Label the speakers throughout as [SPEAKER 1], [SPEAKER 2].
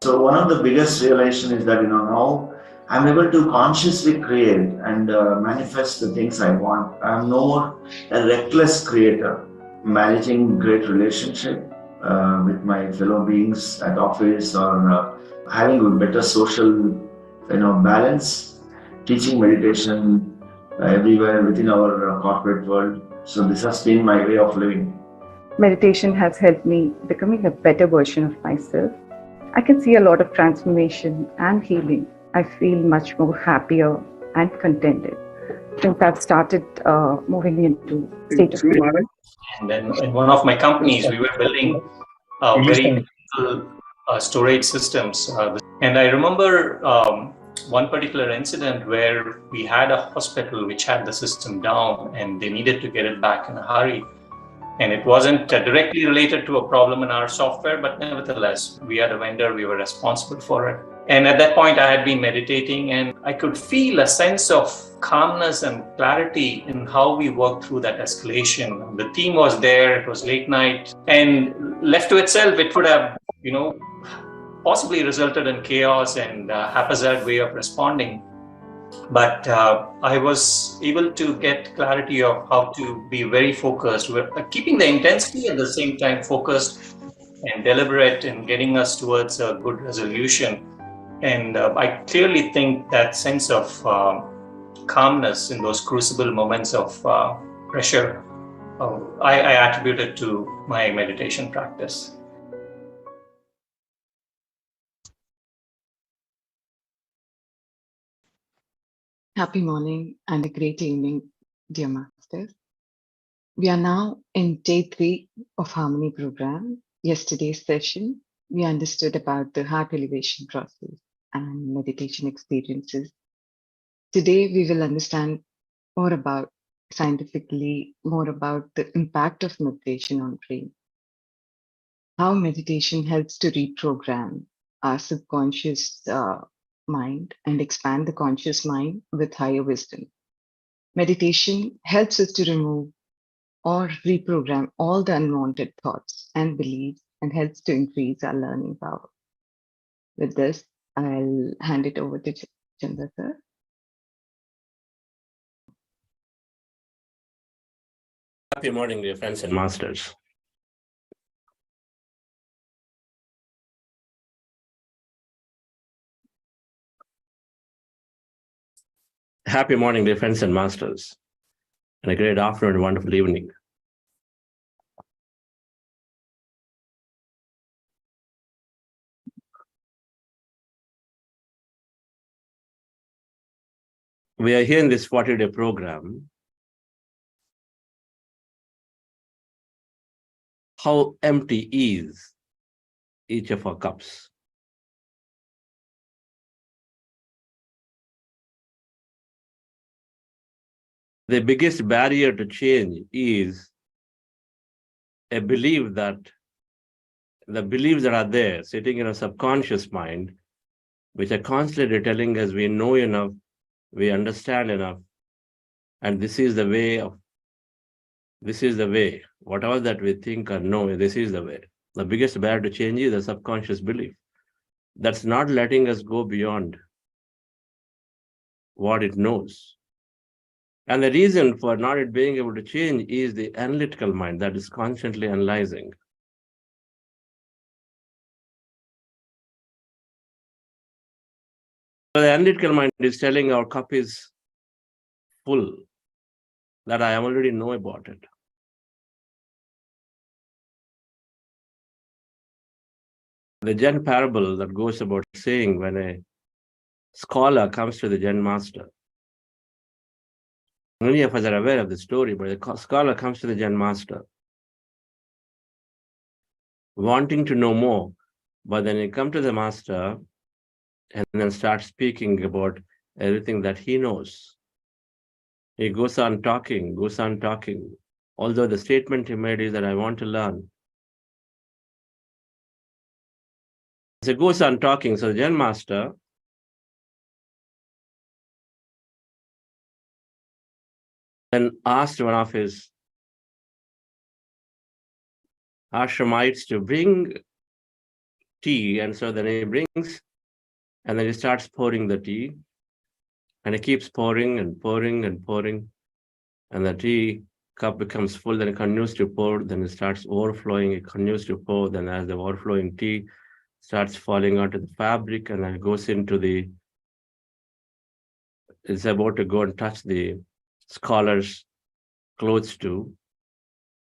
[SPEAKER 1] So one of the biggest realization is that now I'm able to consciously create and manifest the things I want. I'm no more a reckless creator, managing great relationship with my fellow beings at office or having a better social balance, teaching meditation everywhere within our corporate world. So this has been my way of living.
[SPEAKER 2] Meditation has helped me becoming a better version of myself. I can see a lot of transformation and healing. I feel much more happier and contented since I've started moving into state of grace.
[SPEAKER 3] And then in one of my companies, we were building very critical storage systems. And I remember one particular incident where we had a hospital which had the system down and they needed to get it back in a hurry. And it wasn't directly related to a problem in our software, but nevertheless, we had a vendor, we were responsible for it. And at that point, I had been meditating and I could feel a sense of calmness and clarity in how we worked through that escalation. The team was there, it was late night, and left to itself, it would have, possibly resulted in chaos and a haphazard way of responding. But I was able to get clarity of how to be very focused, keeping the intensity at the same time focused and deliberate in getting us towards a good resolution. And I clearly think that sense of calmness in those crucible moments of pressure, I attribute it to my meditation practice.
[SPEAKER 4] Happy morning and a great evening, dear masters. We are now in day 3 of Harmony program. Yesterday's session, we understood about the heart elevation process and meditation experiences. Today, we will understand more about scientifically, more about the impact of meditation on brain, how meditation helps to reprogram our subconscious mind and expand the conscious mind with higher wisdom. Meditation helps us to remove or reprogram all the unwanted thoughts and beliefs and helps to increase our learning power. With this, I'll hand it over to Chandra sir.
[SPEAKER 5] Happy morning, dear friends and masters. Happy morning, dear friends and masters, and a great afternoon and wonderful evening. We are here in this 40-day program. How empty is each of our cups? The biggest barrier to change is a belief that the beliefs that are there sitting in our subconscious mind, which are constantly telling us we know enough, we understand enough, and this is the way, whatever that we think or know, this is the way. The biggest barrier to change is the subconscious belief. That's not letting us go beyond what it knows. And the reason for not it being able to change is the analytical mind that is constantly analyzing. So the analytical mind is telling our cup is full, that I already know about it. The Zen parable that goes about saying when a scholar comes to the Zen master, many of us are aware of the story, but the scholar comes to the Zen master wanting to know more, but then he comes to the master and then starts speaking about everything that he knows. He goes on talking, although the statement he made is that I want to learn. So he goes on talking, so the Zen master then asked one of his ashramites to bring tea, and so then he brings, and then he starts pouring the tea, and he keeps pouring and pouring and pouring, and the tea cup becomes full, then it continues to pour, then it starts overflowing, it continues to pour, then as the overflowing tea starts falling onto the fabric, and then it goes into it's about to go and touch the scholar's clothes too.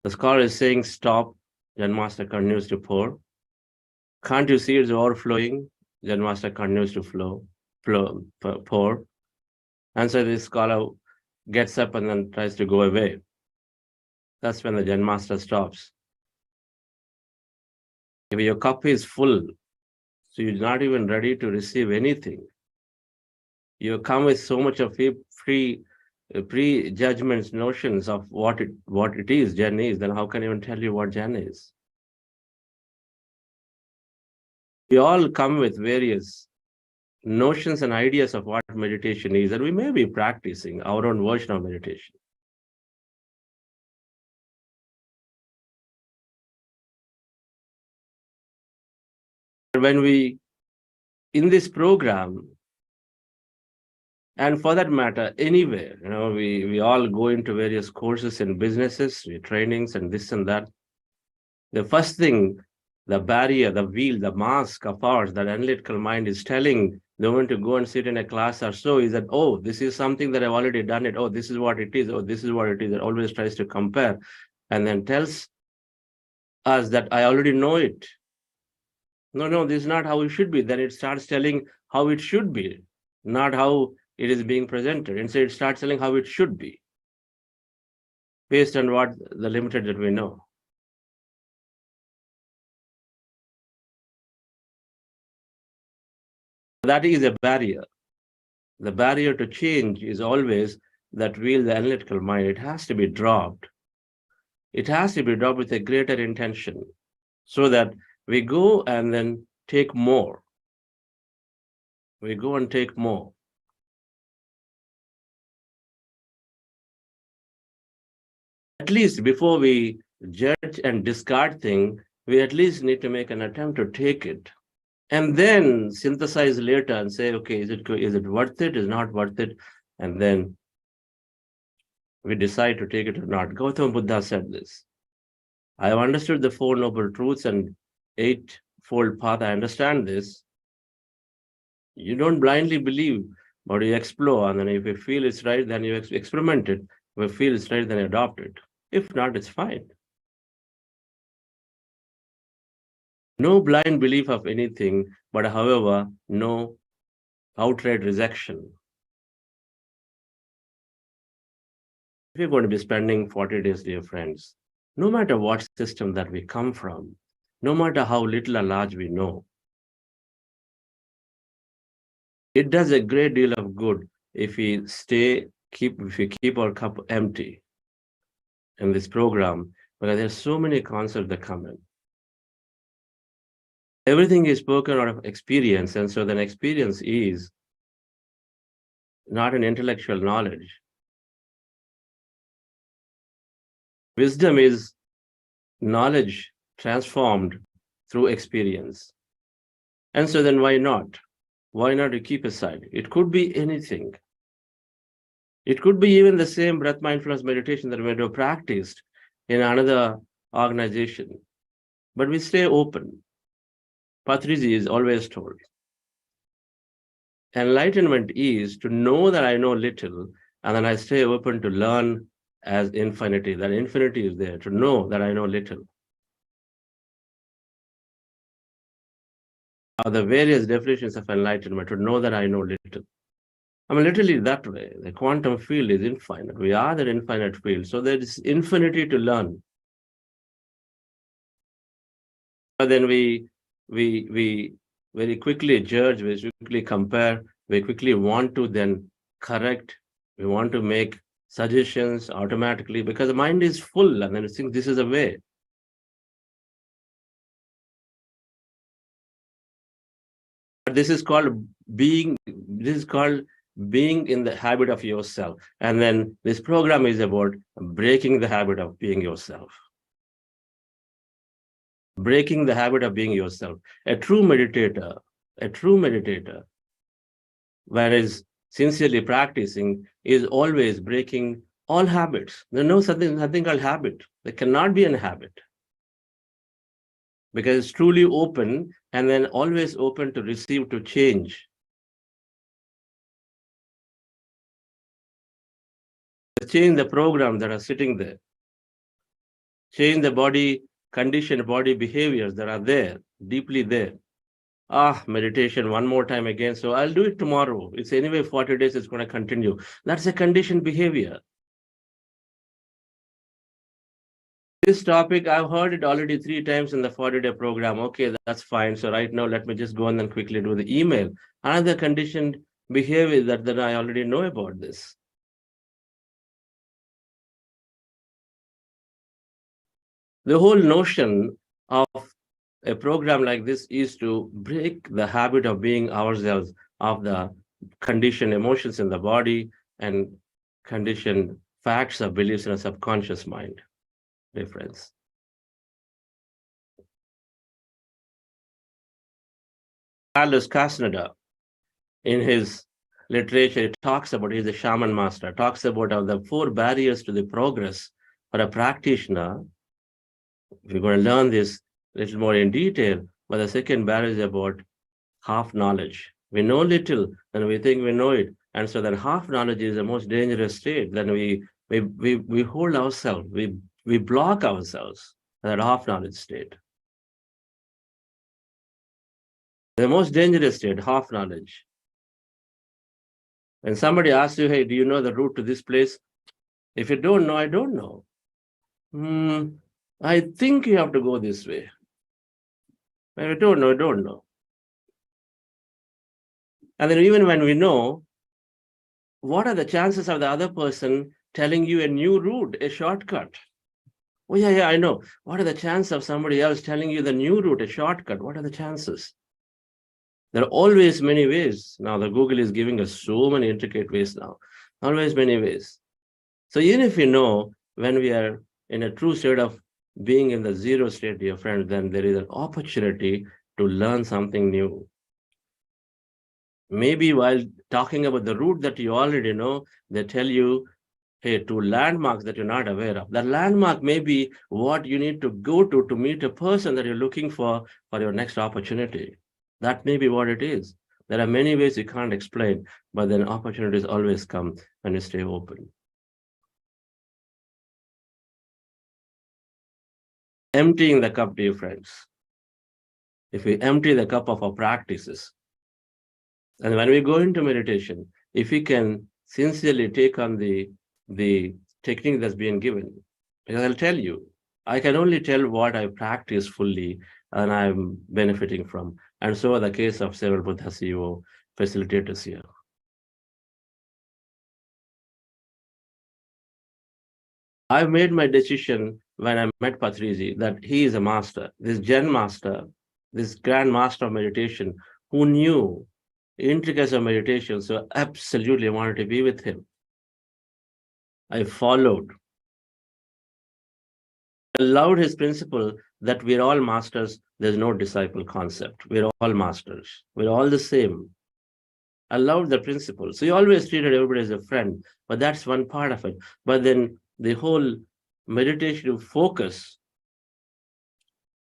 [SPEAKER 5] The scholar is saying, stop, Zen master continues to pour. Can't you see it's overflowing? Zen master continues to pour. And so this scholar gets up and then tries to go away. That's when the Zen master stops. If your cup is full, so you're not even ready to receive anything, you come with so much of prejudgments, notions of what it is, Zen is, then how can I even tell you what Zen is? We all come with various notions and ideas of what meditation is, and we may be practicing our own version of meditation. When we, in this program, and for that matter, anywhere, we all go into various courses and businesses, trainings and this and that. The first thing, the barrier, the veil, the mask of ours, that analytical mind is telling the one to go and sit in a class or so is that, oh, this is something that I've already done it. Oh, this is what it is. Oh, this is what it is. It always tries to compare and then tells us that I already know it. No, this is not how it should be. Then it starts telling how it should be, not how it is being presented. Instead, it starts telling how it should be, based on what the limited that we know. That is a barrier. The barrier to change is always that veil, the analytical mind. It has to be dropped. It has to be dropped with a greater intention so that we go and then take more. We go and take more. At least before we judge and discard things, we at least need to make an attempt to take it. And then synthesize later and say, okay, is it worth it? Is it not worth it? And then we decide to take it or not. Gautama Buddha said this. I have understood the Four Noble Truths and Eightfold Path. I understand this. You don't blindly believe, but you explore. And then if you feel it's right, then you experiment it. If you feel it's right, then you adopt it. If not, it's fine. No blind belief of anything, but however, no outright rejection. If you're going to be spending 40 days, dear friends, no matter what system that we come from, no matter how little or large we know, it does a great deal of good if we keep our cup empty in this program, because there's so many concepts that come in. Everything is spoken out of experience, and so then experience is not an intellectual knowledge. Wisdom is knowledge transformed through experience. And so then why not? Why not to keep aside? It could be anything. It could be even the same breath mindfulness meditation that we have practiced in another organization. But we stay open. Patriji is always told, enlightenment is to know that I know little, and then I stay open to learn as infinity. That infinity is there, to know that I know little. Are the various definitions of enlightenment, to know that I know little. I mean, literally that way. The quantum field is infinite. We are that infinite field. So there is infinity to learn. But then we very quickly judge, we quickly compare, we quickly want to then correct, we want to make suggestions automatically because the mind is full and then we think this is a way. But this is called being in the habit of yourself. And then this program is about breaking the habit of being yourself. Breaking the habit of being yourself. A true meditator, whereas sincerely practicing, is always breaking all habits. There's nothing called habit. There cannot be a habit. Because it's truly open and then always open to receive, to change. Change the program that are sitting there. Change the body condition, body behaviors that are there. deeply there. Meditation one more time again. So I'll do it tomorrow. It's anyway 40 days, it's going to continue. That's a conditioned behavior. This topic, I've heard it already 3 times in the 40-day program. Okay, that's fine. So right now, let me just go and then quickly do the email. Another conditioned behavior that I already know about this. The whole notion of a program like this is to break the habit of being ourselves, of the conditioned emotions in the body and conditioned facts or beliefs in a subconscious mind. Difference. Carlos Castaneda, in his literature, he talks about, he's a shaman master, talks about the 4 barriers to the progress for a practitioner. We're going to learn this a little more in detail, but the second barrier is about half knowledge. We know little, and we think we know it. And so then half knowledge is the most dangerous state. Then we hold ourselves, we block ourselves in that half knowledge state. The most dangerous state, half knowledge. When somebody asks you, hey, do you know the route to this place? If you don't know, I don't know. I think you have to go this way. If you don't know, I don't know. And then even when we know, what are the chances of the other person telling you a new route, a shortcut? Oh, yeah, I know. What are the chances of somebody else telling you the new route, a shortcut? What are the chances? There are always many ways. Now, the Google is giving us so many intricate ways now. Always many ways. So even if we know when we are in a true state of being in the zero state, dear friends, then there is an opportunity to learn something new. Maybe while talking about the route that you already know, they tell you, hey, 2 landmarks that you're not aware of. That landmark may be what you need to go to meet a person that you're looking for your next opportunity. That may be what it is. There are many ways you can't explain, but then opportunities always come when you stay open. Emptying the cup, dear friends. If we empty the cup of our practices, and when we go into meditation, if we can sincerely take on the technique that's being given, because I'll tell you, I can only tell what I practice fully and I'm benefiting from. And so are the case of several Buddha CEO facilitators here. I've made my decision when I met Patriji that he is a master, this Zen master, this grand master of meditation, who knew intricacies of meditation, so absolutely wanted to be with him. I followed. I loved his principle that we're all masters, there's no disciple concept. We're all masters. We're all the same. I loved the principle. So he always treated everybody as a friend, but that's one part of it. But then the whole meditative focus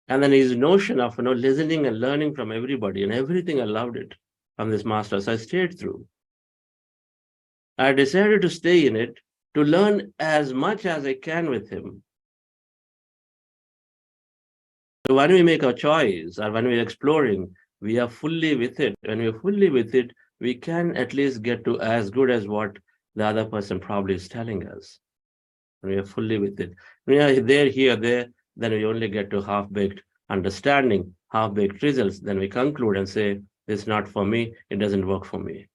[SPEAKER 5] and then his notion of listening and learning from everybody and everything, I loved it from this master. So I stayed through. I decided to stay in it, to learn as much as I can with him. So when we make a choice or when we're exploring, we are fully with it. When we're fully with it, we can at least get to as good as what the other person probably is telling us. When we are fully with it. When we are there, here, there, then we only get to half-baked understanding, half-baked results. Then we conclude and say, this is not for me, it doesn't work for me.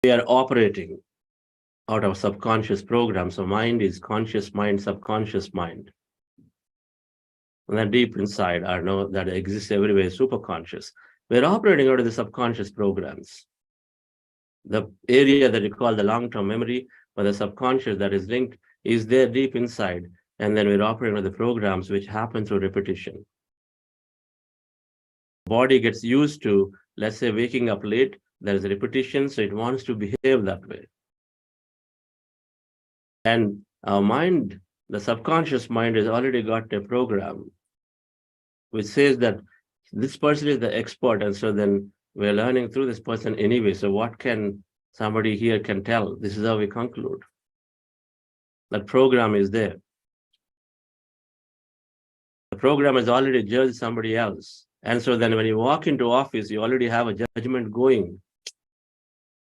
[SPEAKER 5] We are operating out of subconscious programs. So mind is conscious mind, subconscious mind. And then deep inside, I know that exists everywhere, superconscious. We're operating out of the subconscious programs. The area that we call the long-term memory or the subconscious that is linked is there deep inside. And then we're operating with the programs which happen through repetition. Body gets used to, let's say, waking up late, there is a repetition, so it wants to behave that way. And our mind, the subconscious mind, has already got a program which says that This person is the expert, and so then we're learning through this person anyway. So what can somebody here can tell? This is how we conclude. That program is there. The program has already judged somebody else. And so then when you walk into office, you already have a judgment going.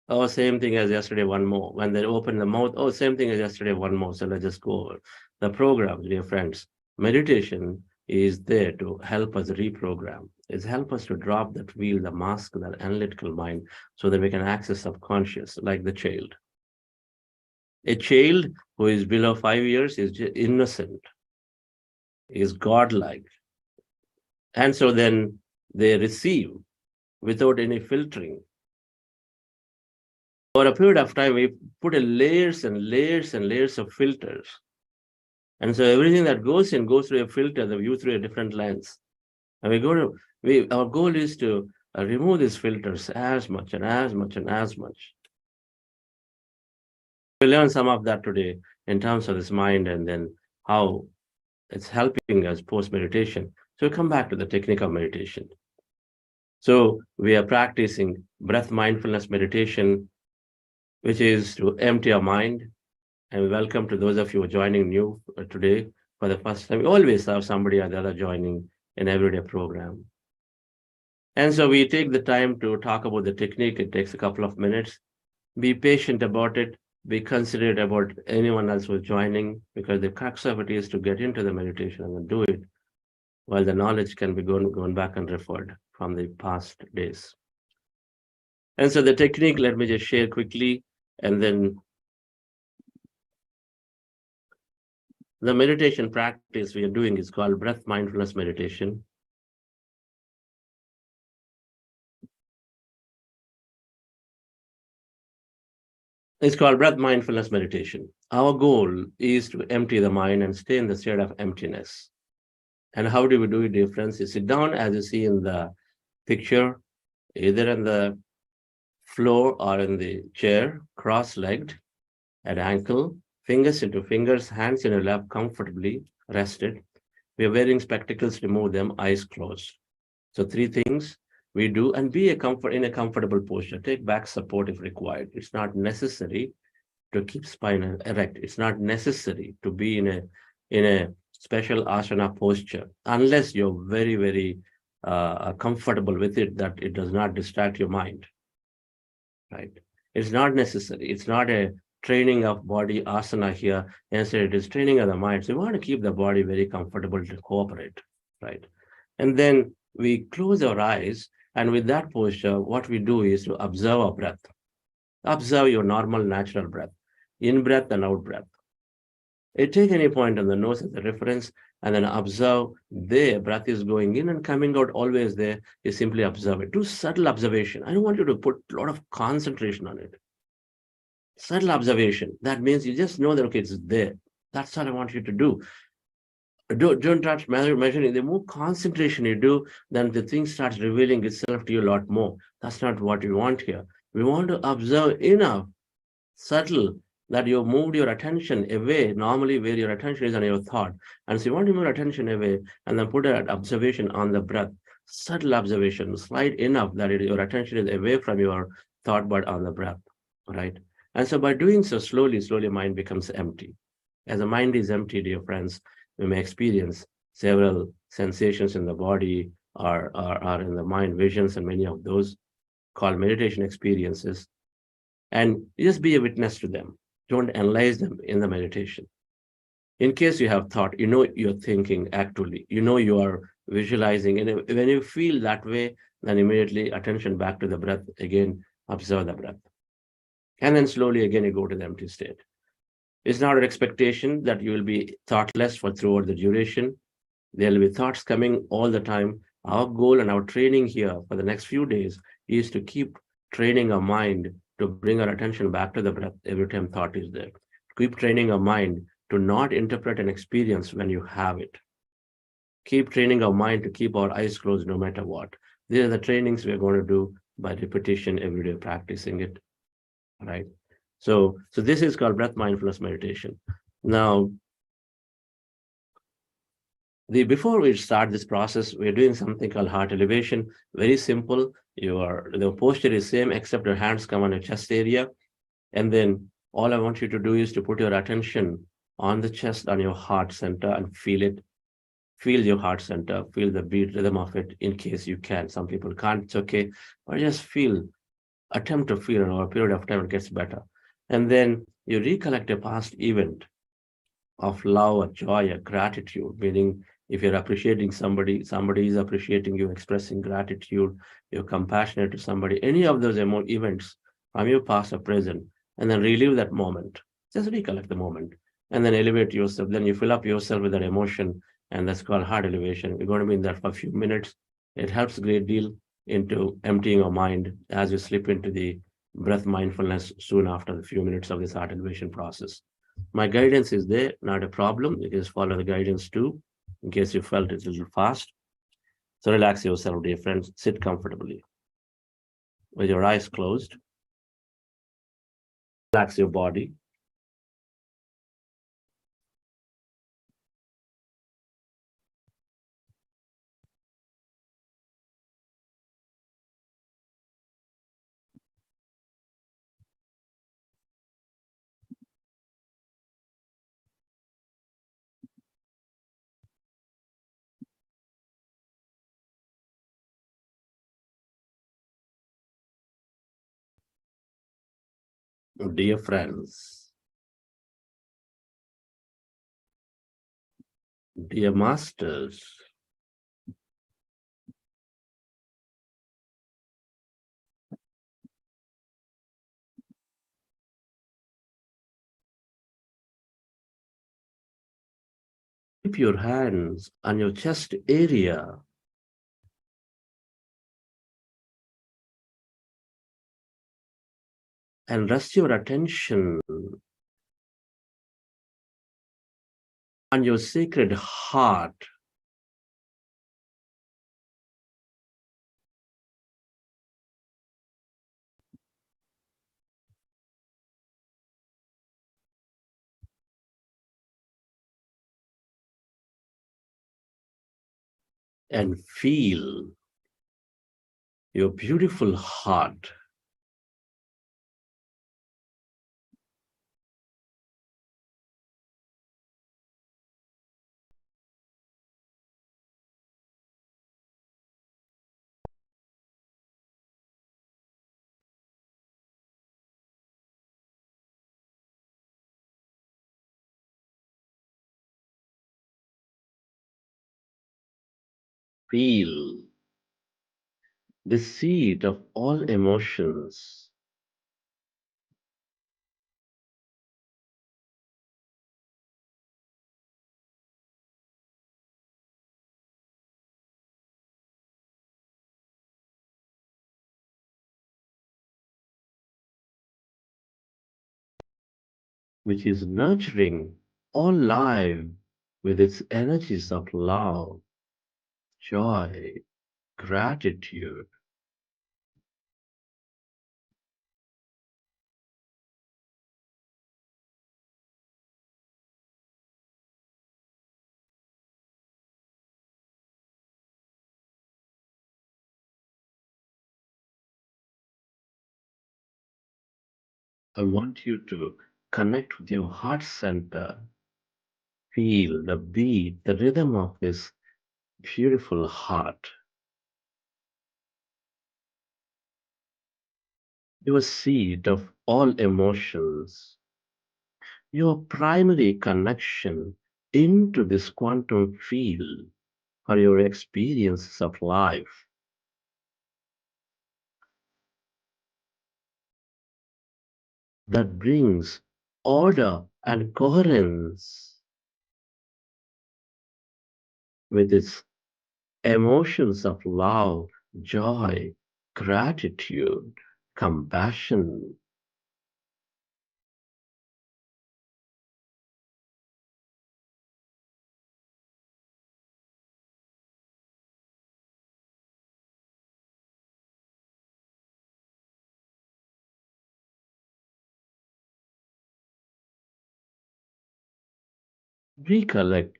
[SPEAKER 5] Oh, same thing as yesterday, one more. When they open the mouth, oh, same thing as yesterday, one more. So let's just go over. The program, dear friends, meditation is there to help us reprogram. It's help us to drop that wheel, the mask, that analytical mind, so that we can access subconscious, like the child. A child who is below 5 years is innocent, is godlike. And so then they receive without any filtering. For a period of time, we put layers and layers and layers of filters. And so everything that goes in goes through a filter, the view through a different lens. And our goal is to remove these filters as much and as much and as much. We learn some of that today in terms of this mind and then how it's helping us post-meditation. So we come back to the technique of meditation. So we are practicing breath mindfulness meditation, which is to empty our mind. And welcome to those of you who are joining new today for the first time. We always have somebody or the other joining an everyday program. And so we take the time to talk about the technique. It takes a couple of minutes. Be patient about it. Be considerate about anyone else who's joining, because the crux of it is to get into the meditation and then do it while the knowledge can be going back and referred from the past days. And so the technique, let me just share quickly, and then the meditation practice we are doing is called breath mindfulness meditation. It's called breath mindfulness meditation. Our goal is to empty the mind and stay in the state of emptiness. And how do we do it, dear friends? You sit down as you see in the picture, either on the floor or in the chair, cross-legged, at ankle, fingers into fingers, hands in your lap, comfortably rested. We are wearing spectacles, remove them, eyes closed. So 3 things we do, and be in a comfortable posture. Take back support if required. It's not necessary to keep spine erect. It's not necessary to be in a special asana posture, unless you're very, very comfortable with it, that it does not distract your mind, right? It's not necessary. It's not a training of body asana here. Instead, it is training of the mind. So you want to keep the body very comfortable to cooperate, right? And then we close our eyes, and with that posture, what we do is to observe our breath. Observe your normal, natural breath, in breath and out breath. You take any point on the nose as a reference, and then observe there. Breath is going in and coming out, always there. You simply observe it. Do subtle observation. I don't want you to put a lot of concentration on it. Subtle observation. That means you just know that, okay, it's there. That's all I want you to do. Don't touch measuring. The more concentration you do, then the thing starts revealing itself to you a lot more. That's not what we want here. We want to observe enough, subtle, that you moved your attention away, normally where your attention is on your thought. And so you want to move your attention away and then put an observation on the breath. Subtle observation, slight enough that your attention is away from your thought, but on the breath, right? And so by doing so, slowly, mind becomes empty. As the mind is empty, dear friends, we may experience several sensations in the body or in the mind, visions, and many of those called meditation experiences. And just be a witness to them. Don't analyze them in the meditation. In case you have thought, you know you're thinking actually, you know you are visualizing, and when you feel that way, then immediately attention back to the breath, again, observe the breath. And then slowly again you go to the empty state. It's not an expectation that you will be thoughtless for throughout the duration. There will be thoughts coming all the time. Our goal and our training here for the next few days is to keep training our mind to bring our attention back to the breath every time thought is there. Keep training our mind to not interpret an experience when you have it. Keep training our mind to keep our eyes closed no matter what. These are the trainings we're going to do by repetition, every day practicing it, right? So this is called breath mindfulness meditation. Now, Before we start this process, we're doing something called heart elevation. Very simple. The posture is same, except your hands come on your chest area. And then all I want you to do is to put your attention on the chest, on your heart center, and feel it. Feel your heart center, feel the beat rhythm of it in case you can. Some people can't, it's okay. Or just attempt to feel, and over a period of time it gets better. And then you recollect a past event of love or joy or gratitude, meaning if you're appreciating somebody, somebody is appreciating you, expressing gratitude, you're compassionate to somebody, any of those events from your past or present, and then relive that moment. Just recollect the moment and then elevate yourself. Then you fill up yourself with that emotion, and that's called heart elevation. We're going to be in that for a few minutes. It helps a great deal into emptying your mind as you slip into the breath mindfulness soon after the few minutes of this heart elevation process. My guidance is there, not a problem. You can just follow the guidance too, in case you felt it's a little fast. So relax yourself, dear friends. Sit comfortably with your eyes closed. Relax your body. Dear friends, dear masters, keep your hands on your chest area and rest your attention on your sacred heart. And feel your beautiful heart. Feel the seat of all emotions. Which is nurturing all life with its energies of love, joy, gratitude. I want you to connect with your heart center. Feel the beat, the rhythm of this beautiful heart. Your seat of all emotions. Your primary connection into this quantum field for your experiences of life. That brings order and coherence with its emotions of love, joy, gratitude, compassion. Recollect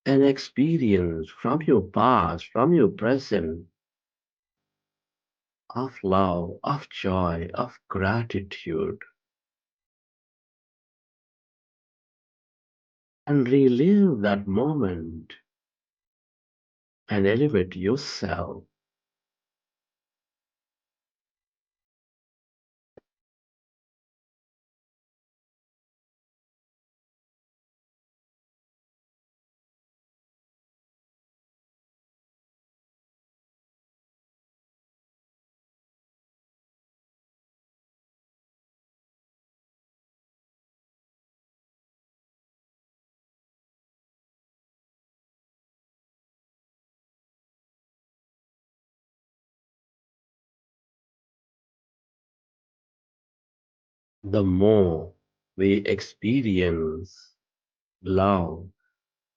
[SPEAKER 5] an experience from your past, from your present, of love, of joy, of gratitude, and relive that moment and elevate yourself. The more we experience love,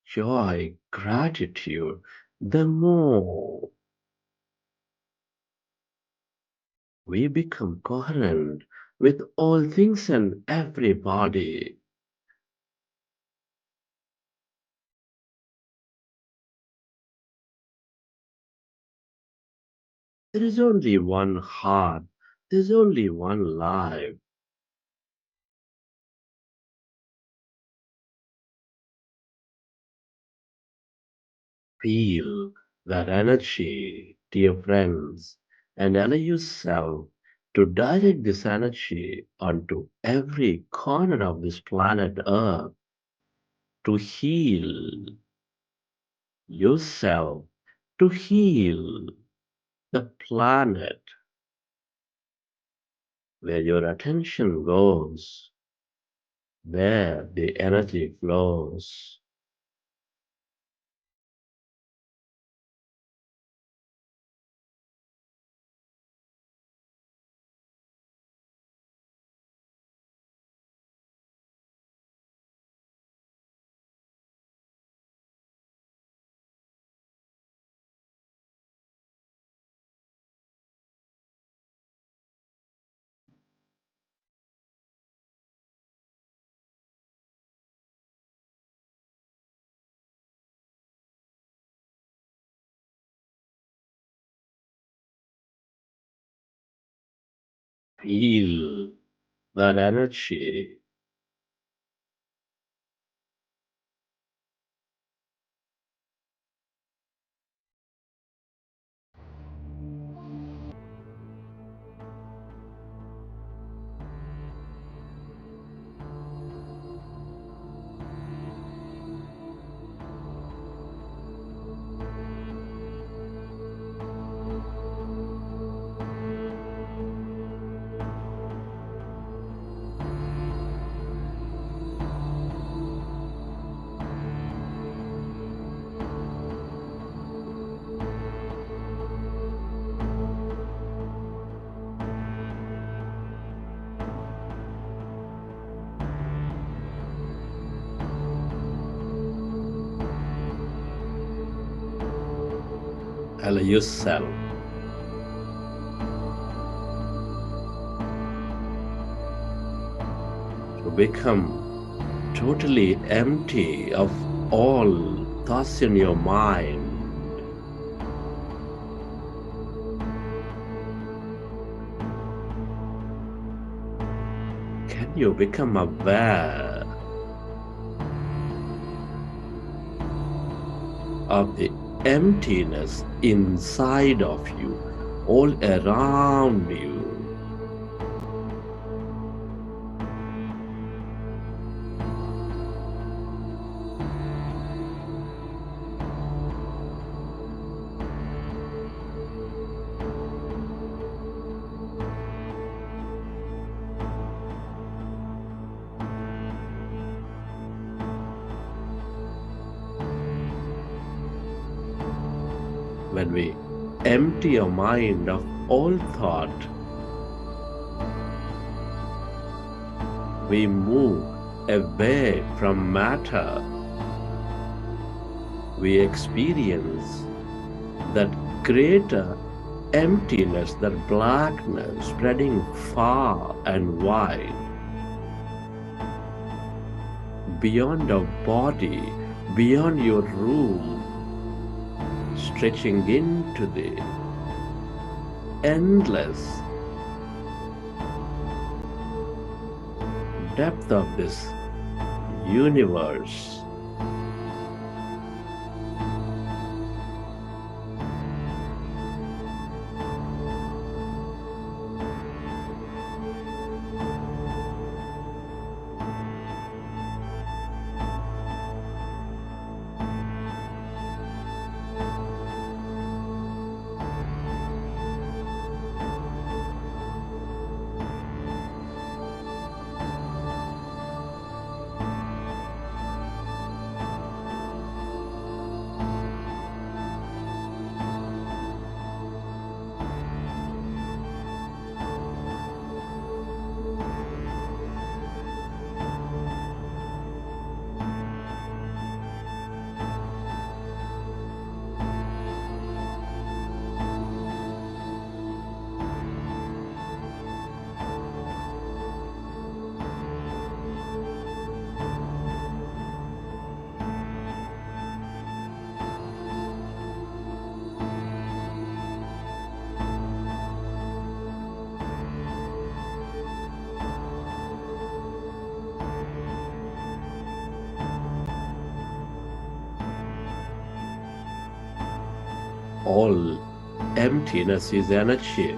[SPEAKER 5] joy, gratitude, the more we become coherent with all things and everybody. There is only one heart, there is only one life. Feel that energy, dear friends, and allow yourself to direct this energy onto every corner of this planet Earth to heal yourself, to heal the planet. Where your attention goes, there the energy flows. Feel that energy. Allow yourself to become totally empty of all thoughts in your mind. Can you become aware of the emptiness inside of you, all around you? When we empty our mind of all thought, we move away from matter. We experience that greater emptiness, that blackness spreading far and wide. Beyond our body, beyond your room, stretching into the endless depth of this universe. All emptiness is energy.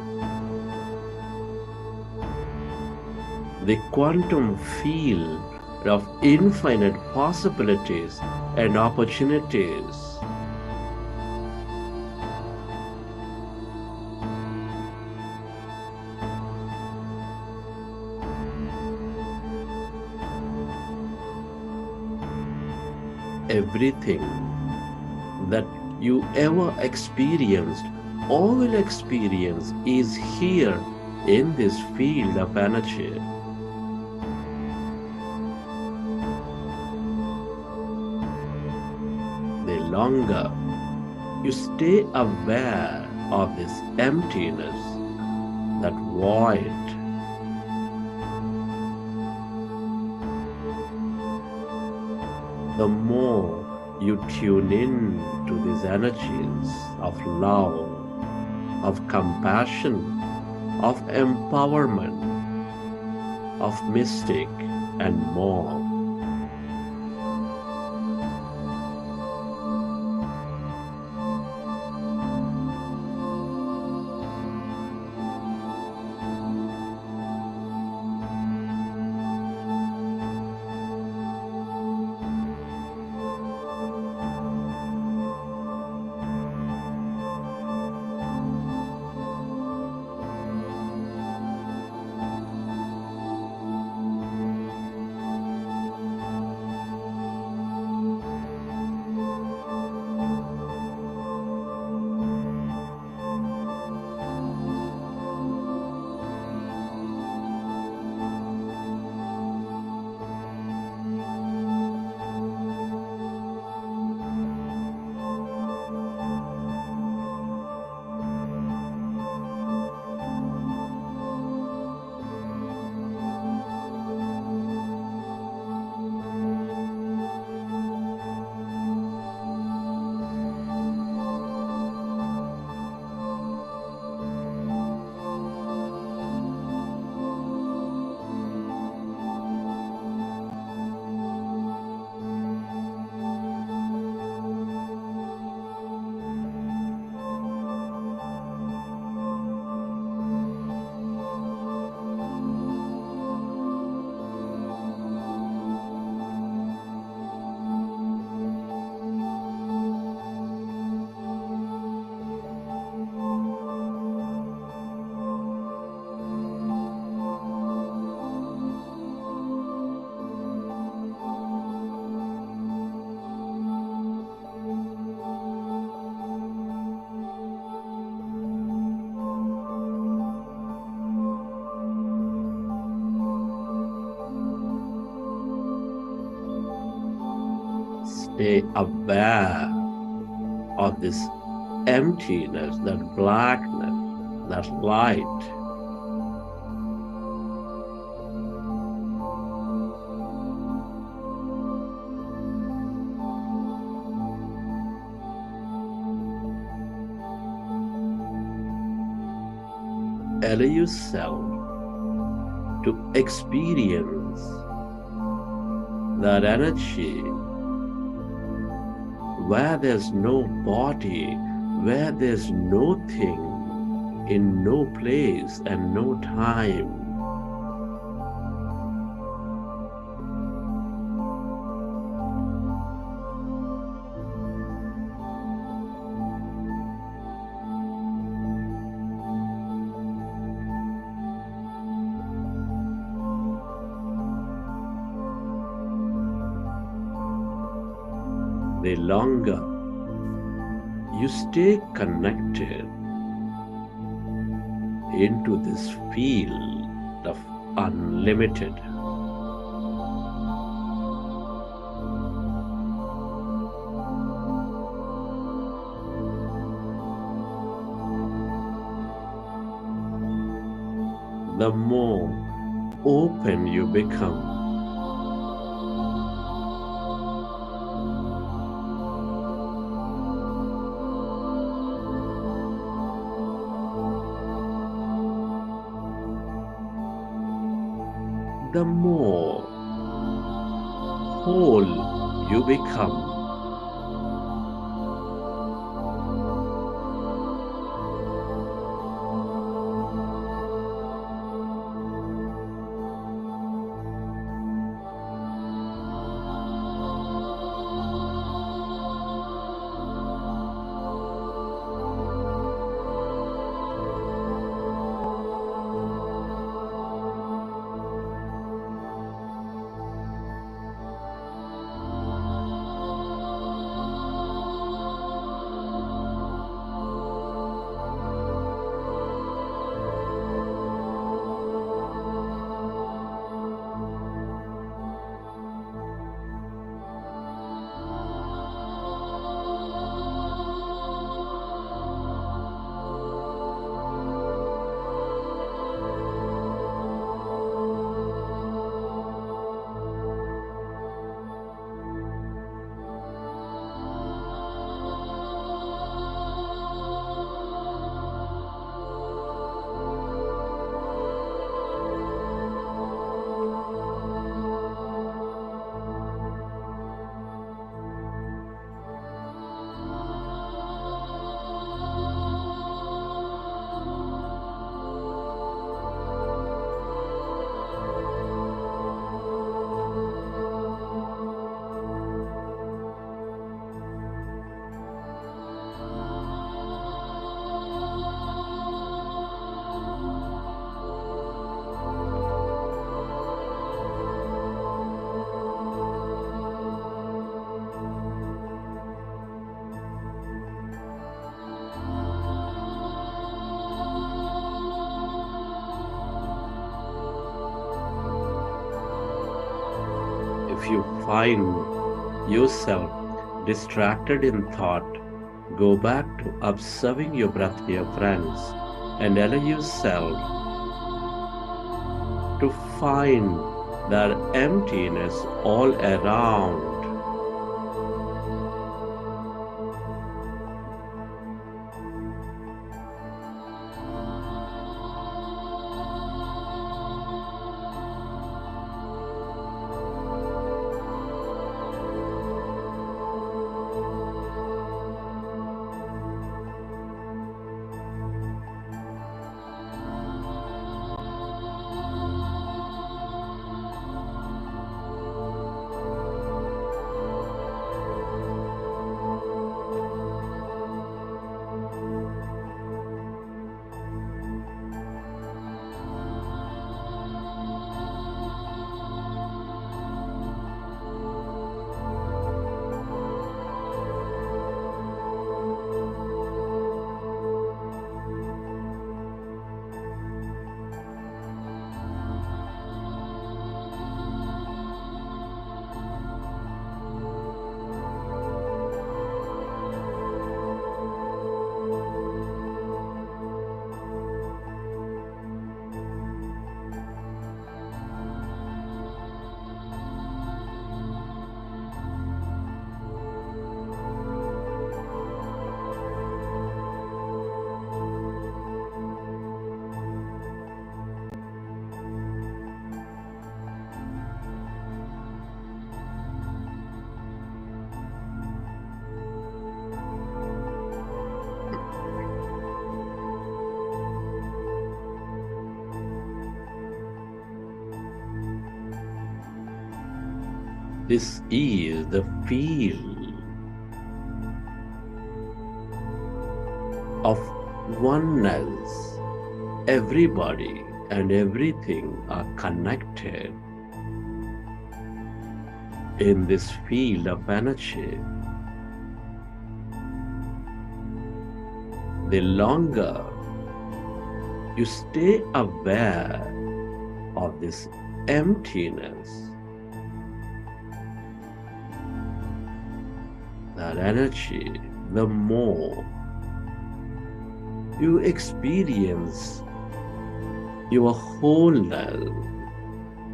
[SPEAKER 5] The quantum field of infinite possibilities and opportunities. Everything that you ever experienced or will experience is here in this field of energy. The longer you stay aware of this emptiness, that void, the more you tune in to these energies of love, of compassion, of empowerment, of mystic, and more. Stay aware of this emptiness, that blackness, that light. allow yourself to experience that energy where there's no body, where there's no thing, in no place and no time. The longer you stay connected into this field of unlimited, the more open you become. The more whole you become. If you find yourself distracted in thought, go back to observing your breath, dear friends, and allow yourself to find that emptiness all around. This is the field of oneness. Everybody and everything are connected in this field of energy. The longer you stay aware of this emptiness, that energy, the more you experience your wholeness,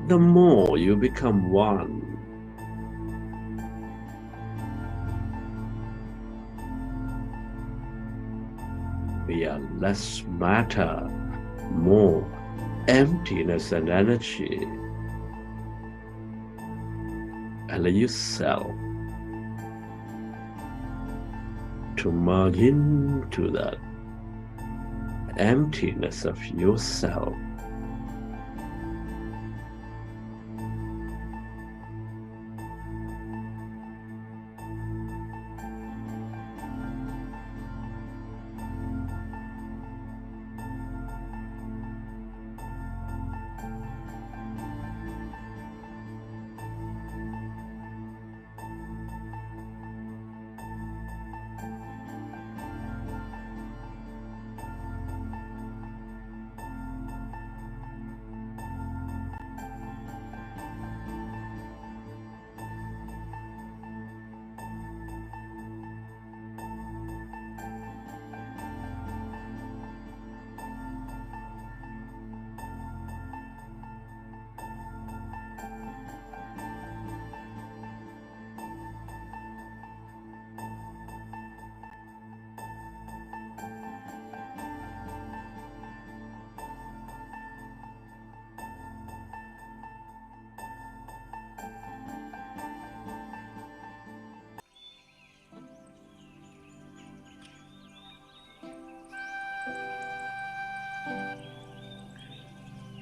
[SPEAKER 5] the more you become one. We are less matter, more emptiness and energy. Allow yourself to merge into that emptiness of yourself.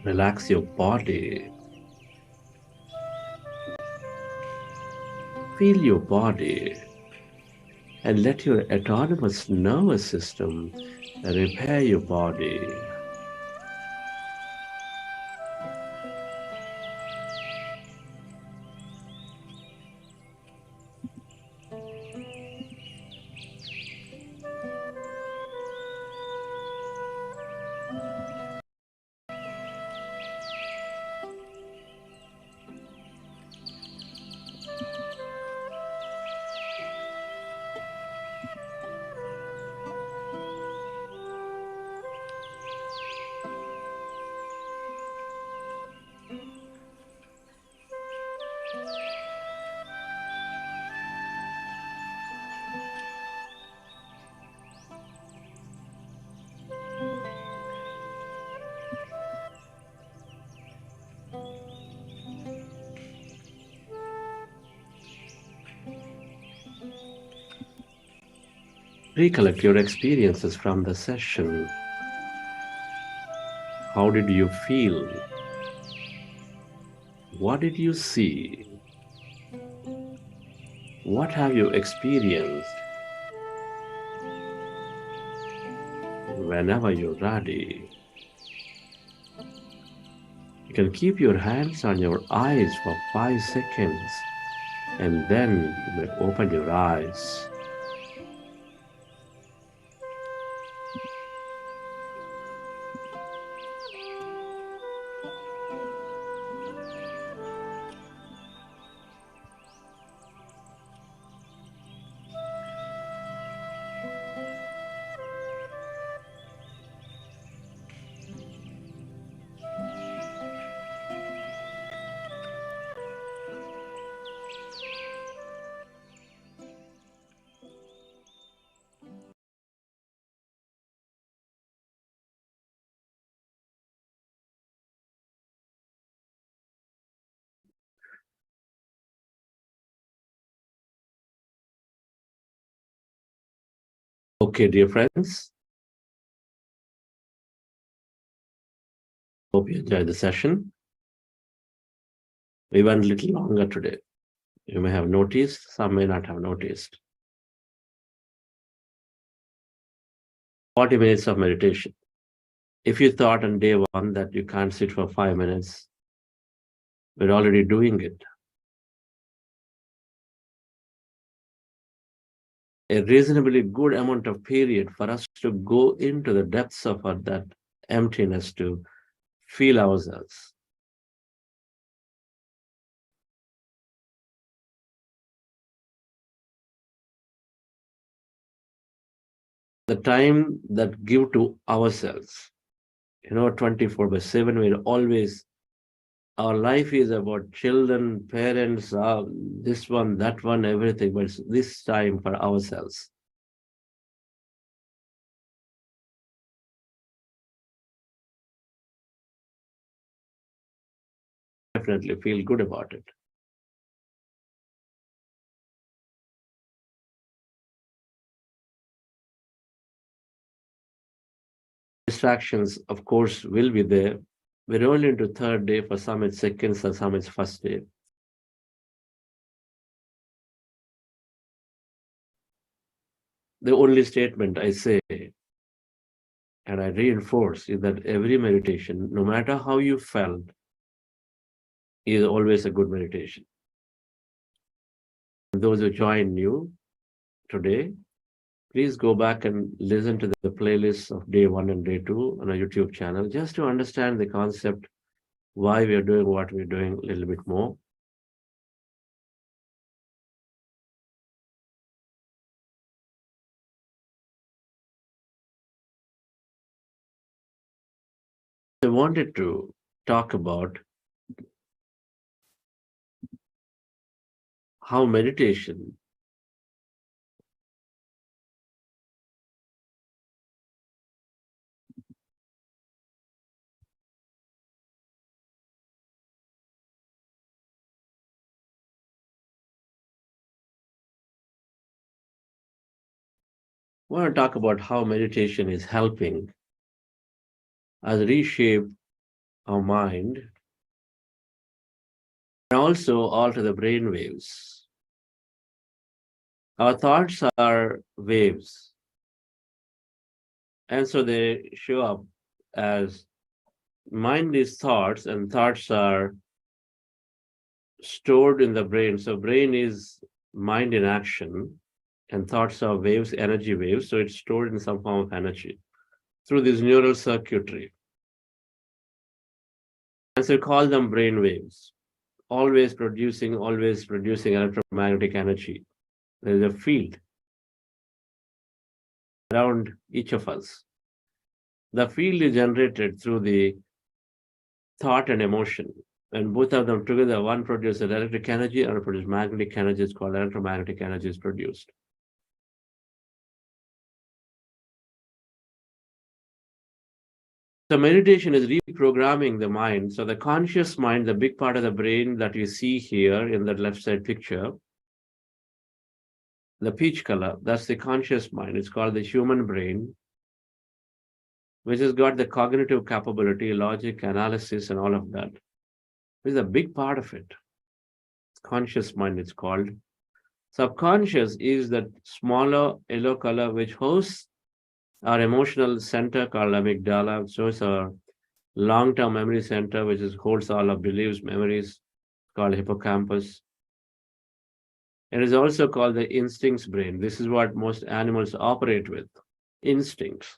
[SPEAKER 5] Relax your body. Feel your body and let your autonomous nervous system repair your body. Recollect your experiences from the session. How did you feel? What did you see? What have you experienced? Whenever you're ready, you can keep your hands on your eyes for 5 seconds and then you may open your eyes. Okay, dear friends, hope you enjoyed the session. We went a little longer today. You may have noticed, some may not have noticed. 40 minutes of meditation. If you thought on day one that you can't sit for 5 minutes, we're already doing it. A reasonably good amount of period for us to go into the depths of that emptiness, to feel ourselves. The time that give to ourselves, 24/7, we're always, our life is about children, parents, this one, that one, everything, but it's this time for ourselves. Definitely feel good about it. Distractions, of course, will be there. We're only into third day. For some it's second, for some it's first day. The only statement I say, and I reinforce, is that every meditation, no matter how you felt, is always a good meditation. Those who join new today, please go back and listen to the playlists of day 1 and day 2 on our YouTube channel, just to understand the concept, why we are doing what we're doing a little bit more. I wanted to talk about how meditation I want to talk about how meditation is helping us reshape our mind and also alter the brain waves. Our thoughts are waves, and so they show up as mind is thoughts, and thoughts are stored in the brain. So brain is mind in action, and thoughts are waves, energy waves, so it's stored in some form of energy through this neural circuitry. And so we call them brain waves, always producing electromagnetic energy. There is a field around each of us. The field is generated through the thought and emotion, and both of them together, one produces electric energy, and produces magnetic energy. It's called electromagnetic energy is produced. So meditation is reprogramming the mind. So the conscious mind, the big part of the brain that you see here in the left side picture, the peach color, that's the conscious mind. It's called the human brain, which has got the cognitive capability, logic, analysis, and all of that. This is a big part of it. Conscious mind, it's called. Subconscious is that smaller yellow color, which hosts our emotional center called amygdala, shows our long-term memory center, which holds all our beliefs, memories, called hippocampus. It is also called the instincts brain. This is what most animals operate with, instincts.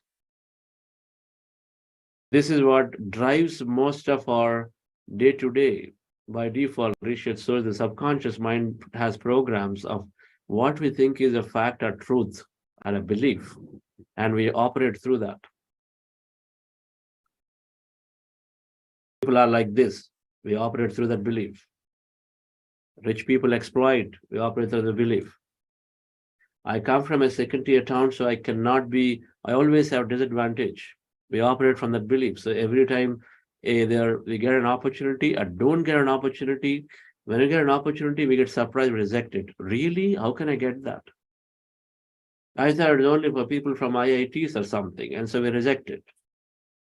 [SPEAKER 5] This is what drives most of our day-to-day. By default, research shows the subconscious mind has programs of what we think is a fact or truth and a belief, and we operate through that. People are like this, we operate through that belief. Rich people exploit, we operate through the belief. I come from a second-tier town, so I always have disadvantage. We operate from that belief. So every time either we get an opportunity or don't get an opportunity, when we get an opportunity, we get surprised, we reject it. Really? How can I get that? I thought it was only for people from IITs or something, and so we reject it.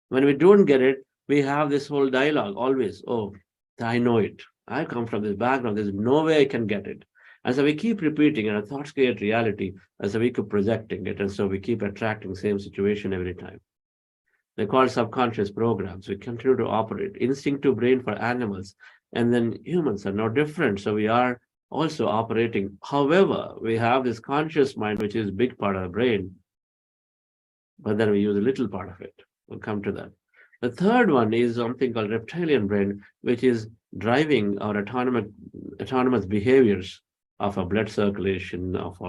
[SPEAKER 5] When we don't get it, we have this whole dialogue always. Oh, I know it. I come from this background. There's no way I can get it. And so we keep repeating, and our thoughts create reality, and so we keep projecting it, and so we keep attracting the same situation every time. They're called subconscious programs. We continue to operate. Instinctive brain for animals, and then humans are no different. So we are also operating. However, we have this conscious mind, which is a big part of the brain, but then we use a little part of it. We'll come to that. The third one is something called reptilian brain, which is driving our autonomous behaviors of our blood circulation, of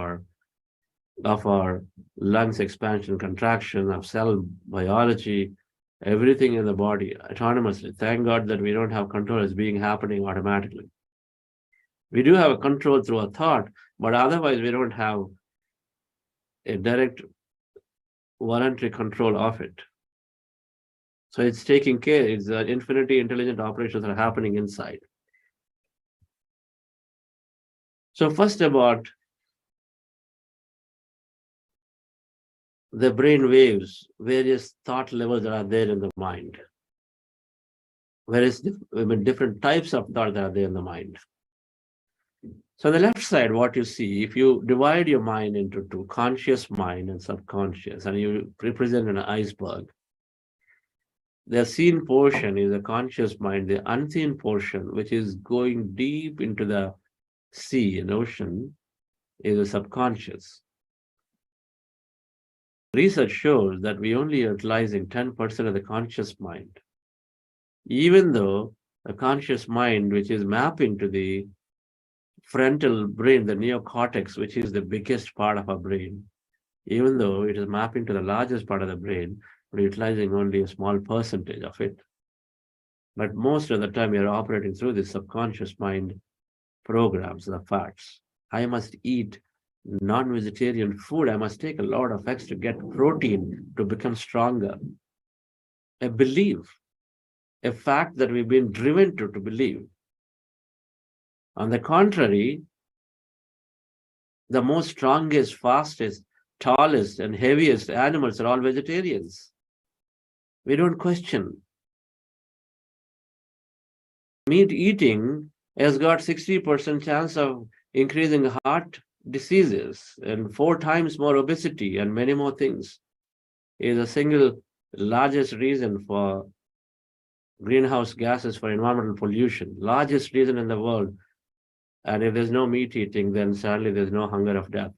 [SPEAKER 5] our lungs expansion, contraction, of cell biology, everything in the body autonomously. Thank God that we don't have control. It's happening automatically. We do have a control through a thought, but otherwise we don't have a direct voluntary control of it. So it's taking care. It's infinity intelligent operations are happening inside. So first about the brain waves, various thought levels that are there in the mind. Various different types of thought that are there in the mind. So on the left side, what you see, if you divide your mind into two, conscious mind and subconscious, and you represent an iceberg, the seen portion is the conscious mind, the unseen portion, which is going deep into the sea and ocean, is the subconscious. Research shows that we only utilizing 10% of the conscious mind, even though the conscious mind, which is mapping to the frontal brain, the neocortex, which is the biggest part of our brain, even though it is mapping to the largest part of the brain, we're utilizing only a small percentage of it. But most of the time, we are operating through the subconscious mind programs, the facts. I must eat non-vegetarian food. I must take a lot of eggs to get protein to become stronger. A belief, a fact that we've been driven to believe. On the contrary, the most strongest, fastest, tallest, and heaviest animals are all vegetarians. We don't question. Meat eating has got 60% chance of increasing heart diseases and 4 times more obesity and many more things. It is the single largest reason for greenhouse gases for environmental pollution, largest reason in the world. And if there's no meat eating, then sadly there's no hunger of death.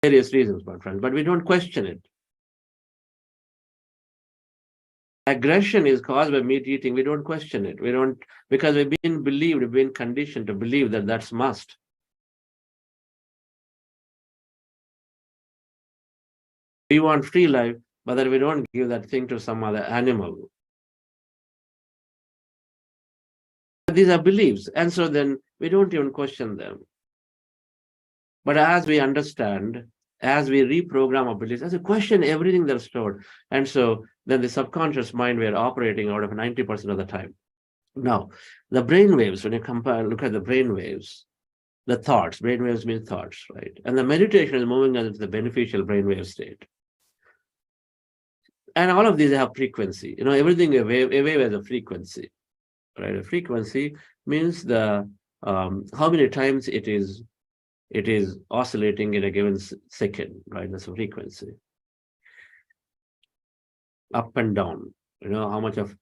[SPEAKER 5] Various reasons, my friends, but we don't question it. Aggression is caused by meat eating. We don't question it. We don't, because we've been conditioned to believe that that's must. We want free life, but then we don't give that thing to some other animal. These are beliefs, and so then we don't even question them. But as we understand, as we reprogram our beliefs, as we question everything that's stored, and so then the subconscious mind we are operating out of 90% of the time. Now, the brain waves, when you look at the brain waves, the thoughts, brain waves mean thoughts, right? And the meditation is moving us into the beneficial brainwave state. And all of these have frequency. You know, everything, a wave has a frequency, right? A frequency means the how many times it is oscillating in a given second, right? That's a frequency. Up and down, you know, how much of,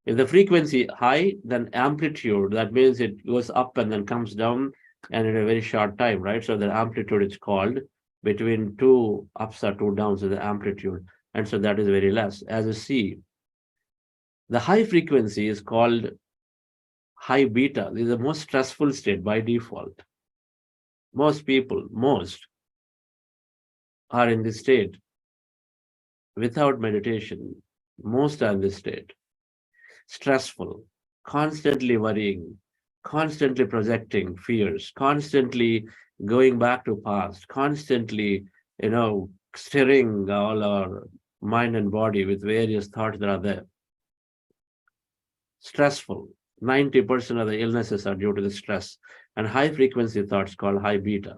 [SPEAKER 5] if the frequency high, then amplitude, that means it goes up and then comes down and in a very short time, right? So the amplitude is called between 2 ups or 2 downs is the amplitude. And so that is very less. As you see, the high frequency is called high beta. This is the most stressful state by default. Most people, are in this state without meditation. Most are in this state. Stressful, constantly worrying, constantly projecting fears, constantly going back to past, constantly, you know, stirring all our mind and body with various thoughts that are there. Stressful. 90% of the illnesses are due to the stress, and high frequency thoughts called high beta.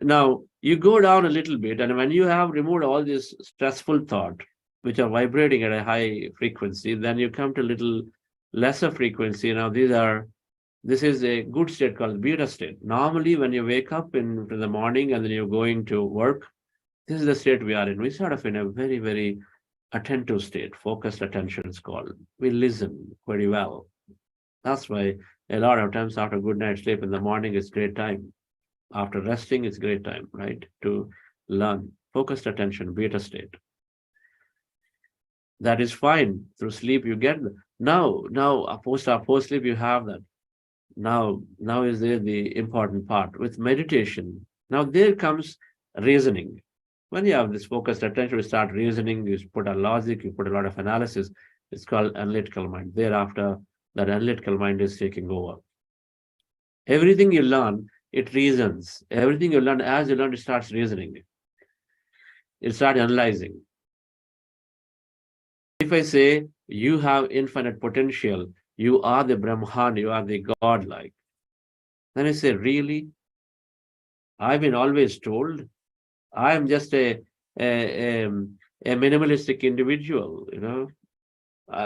[SPEAKER 5] Now, you go down a little bit, and when you have removed all this stressful thought, which are vibrating at a high frequency, then you come to little lesser frequency. Now this is a good state called beta state. Normally, when you wake up in the morning and then you're going to work, this is the state we are in. We sort of in a very, very attentive state, focused attention is called. We listen very well. That's why a lot of times after a good night's sleep in the morning is great time. After resting, it's great time, right? To learn focused attention, beta state. That is fine. Through sleep, you get now post sleep, you have that. Now is there the important part with meditation. Now there comes reasoning. When you have this focused attention, you start reasoning, you put a logic, you put a lot of analysis. It's called analytical mind. Thereafter, that analytical mind is taking over. Everything you learn, it reasons. Everything you learn, as you learn, it starts reasoning. It starts analyzing. If I say you have infinite potential, you are the Brahman, you are the God-like, then I say, really? I've been always told I am just a minimalistic individual, you know.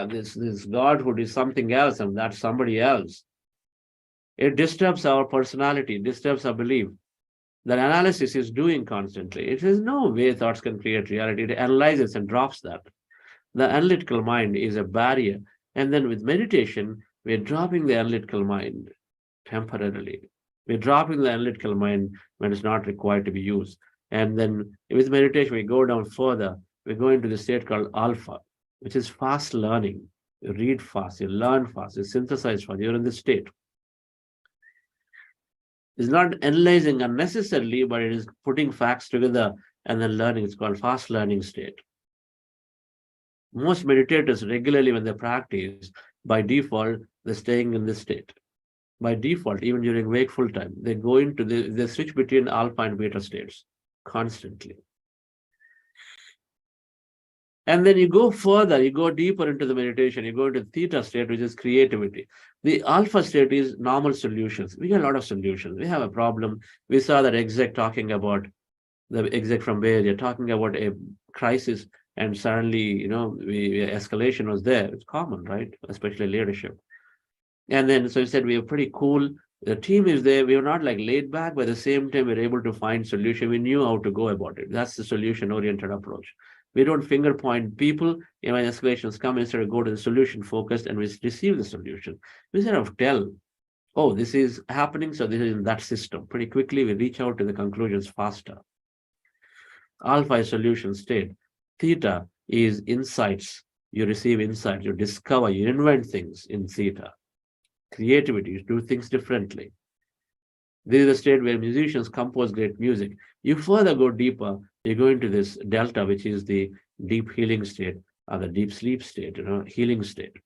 [SPEAKER 5] This Godhood is something else, and that's somebody else. It disturbs our personality, disturbs our belief. That analysis is doing constantly. It is no way thoughts can create reality. It analyzes and drops that. The analytical mind is a barrier. And then with meditation, we're dropping the analytical mind temporarily. We're dropping the analytical mind when it's not required to be used. And then with meditation, we go down further. We go into the state called alpha, which is fast learning. You read fast, you learn fast, you synthesize fast, you're in this state. It's not analyzing unnecessarily, but it is putting facts together and then learning. It's called fast learning state. Most meditators regularly, when they practice, by default, they're staying in this state. By default, even during wakeful time, they go into they switch between alpha and beta states constantly. And then you go further, you go deeper into the meditation, you go into theta state, which is creativity. The alpha state is normal solutions. We have a lot of solutions. We have a problem. We saw that exec talking about, the exec from Bay Area talking about a crisis, and suddenly, you know, escalation was there. It's common, right? Especially leadership. And then, so he said, we are pretty cool. The team is there. We are not like laid back, but at the same time, we're able to find solution. We knew how to go about it. That's the solution-oriented approach. We don't finger point people. You know, when escalations come, instead of go to the solution focused and we receive the solution. We sort of tell, oh, this is happening, so this is in that system. Pretty quickly, we reach out to the conclusions faster. Alpha is solution state. Theta is insights. You receive insights, you discover, you invent things in theta. Creativity, you do things differently. This is a state where musicians compose great music. You further go deeper, you go into this delta, which is the deep healing state, or the deep sleep state, you know, healing state.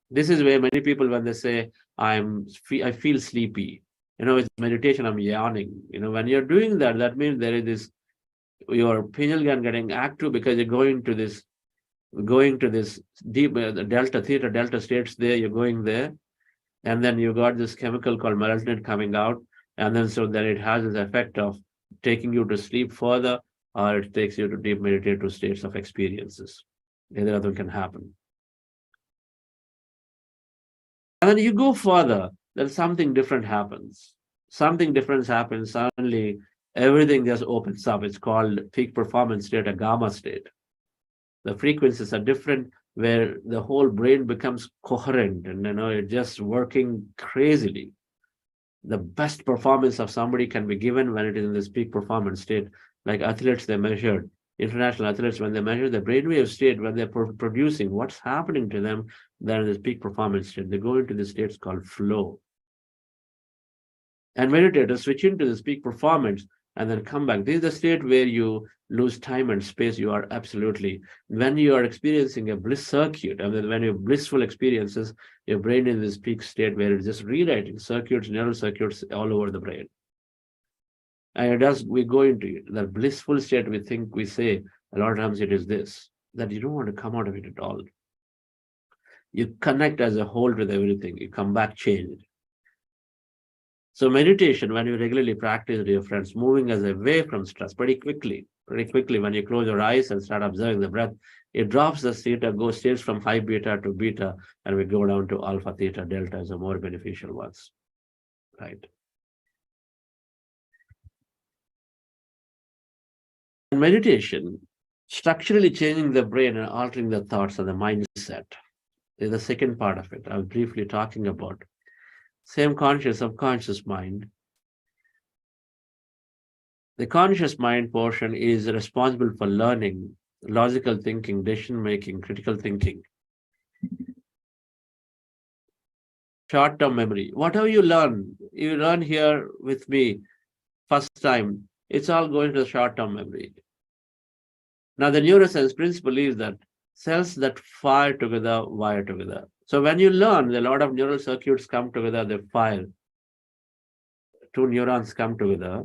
[SPEAKER 5] This is where many people, when they say, I feel sleepy, you know, with meditation, I'm yawning. You know, when you're doing that, that means there is this, your pineal gland getting active because you're going to this deep delta, theta, delta states there, you're going there. And then you got this chemical called melatonin coming out. And then so that it has this effect of taking you to sleep further, or it takes you to deep meditative states of experiences. Either other can happen. And then you go further, then something different happens. Something different happens, suddenly everything just opens up. It's called peak performance state, a gamma state. The frequencies are different, where the whole brain becomes coherent and, you know, it's just working crazily. The best performance of somebody can be given when it is in this peak performance state. Like athletes, they measured, international athletes, when they measure the brainwave state, when they're producing, what's happening to them, they're in this peak performance state. They go into the states called flow. And meditators switch into this peak performance and then come back. This is the state where you lose time and space. You are absolutely, when you are experiencing a bliss circuit, and then when you have blissful experiences, your brain is in this peak state where it's just rewriting circuits, neural circuits all over the brain. And it does, we go into it. That blissful state, we say, a lot of times it is this, that you don't want to come out of it at all. You connect as a whole with everything. You come back changed. So meditation, when you regularly practice, dear friends, moving us away from stress pretty quickly, when you close your eyes and start observing the breath, it drops the theta, stays from high beta to beta, and we go down to alpha, theta, delta as the more beneficial ones, right? In meditation, structurally changing the brain and altering the thoughts and the mindset is the second part of it. I was briefly talking about same conscious, subconscious mind. The conscious mind portion is responsible for learning, logical thinking, decision-making, critical thinking, short-term memory. Whatever you learn here with me first time, it's all going to the short-term memory. Now, the neuroscience principle is that cells that fire together, wire together. So when you learn, a lot of neural circuits come together, they fire. Two neurons come together,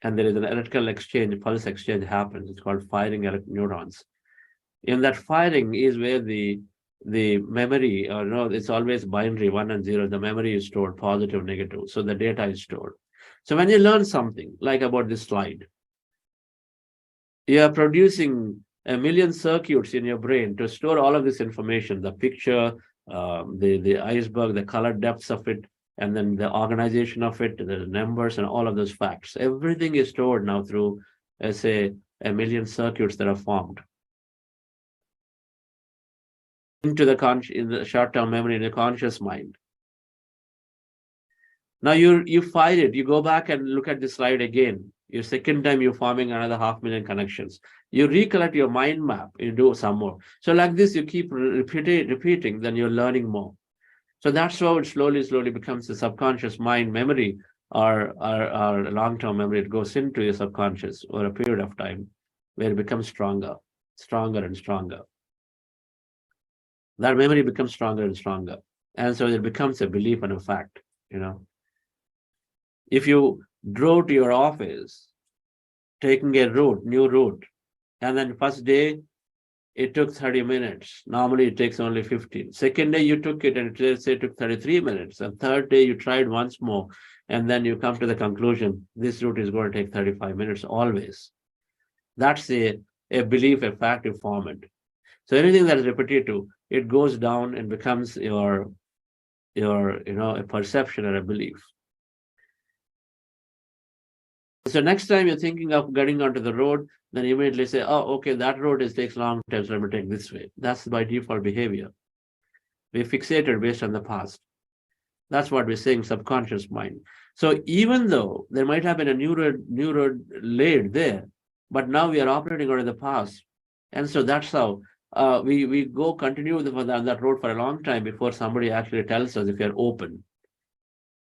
[SPEAKER 5] and there is an electrical exchange, pulse exchange happens. It's called firing neurons. In that firing is where the memory, or no, it's always binary, 1 and 0. The memory is stored, positive, negative. So the data is stored. So when you learn something, like about this slide, you are producing a million circuits in your brain to store all of this information, the picture, the iceberg, the color depths of it, and then the organization of it, the numbers and all of those facts. Everything is stored now through, let's say, a million circuits that are formed into in the short-term memory, in the conscious mind. Now you fire it, you go back and look at the slide again. Your second time you're forming another 500,000 connections. You recollect your mind map, you do some more. So like this, you keep repeating, then you're learning more. So that's how it slowly becomes the subconscious mind memory or long-term memory. It goes into your subconscious over a period of time where it becomes stronger and stronger. That memory becomes stronger and stronger. And so it becomes a belief and a fact, you know. If you drove to your office, taking a new route, and then first day, it took 30 minutes. Normally it takes only 15. Second day you took it and it took 33 minutes. And third day you tried once more. And then you come to the conclusion, this route is going to take 35 minutes always. That's a belief, a fact, a format. So anything that is repetitive, it goes down and becomes your a perception or a belief. So next time you're thinking of getting onto the road, then you immediately say, oh, okay, that road takes long time, so let me take this way. That's by default behavior. We fixated based on the past. That's what we're saying, subconscious mind. So even though there might have been a new road laid there, but now we are operating on the past. And so that's how we continue on that road for a long time before somebody actually tells us if you're open.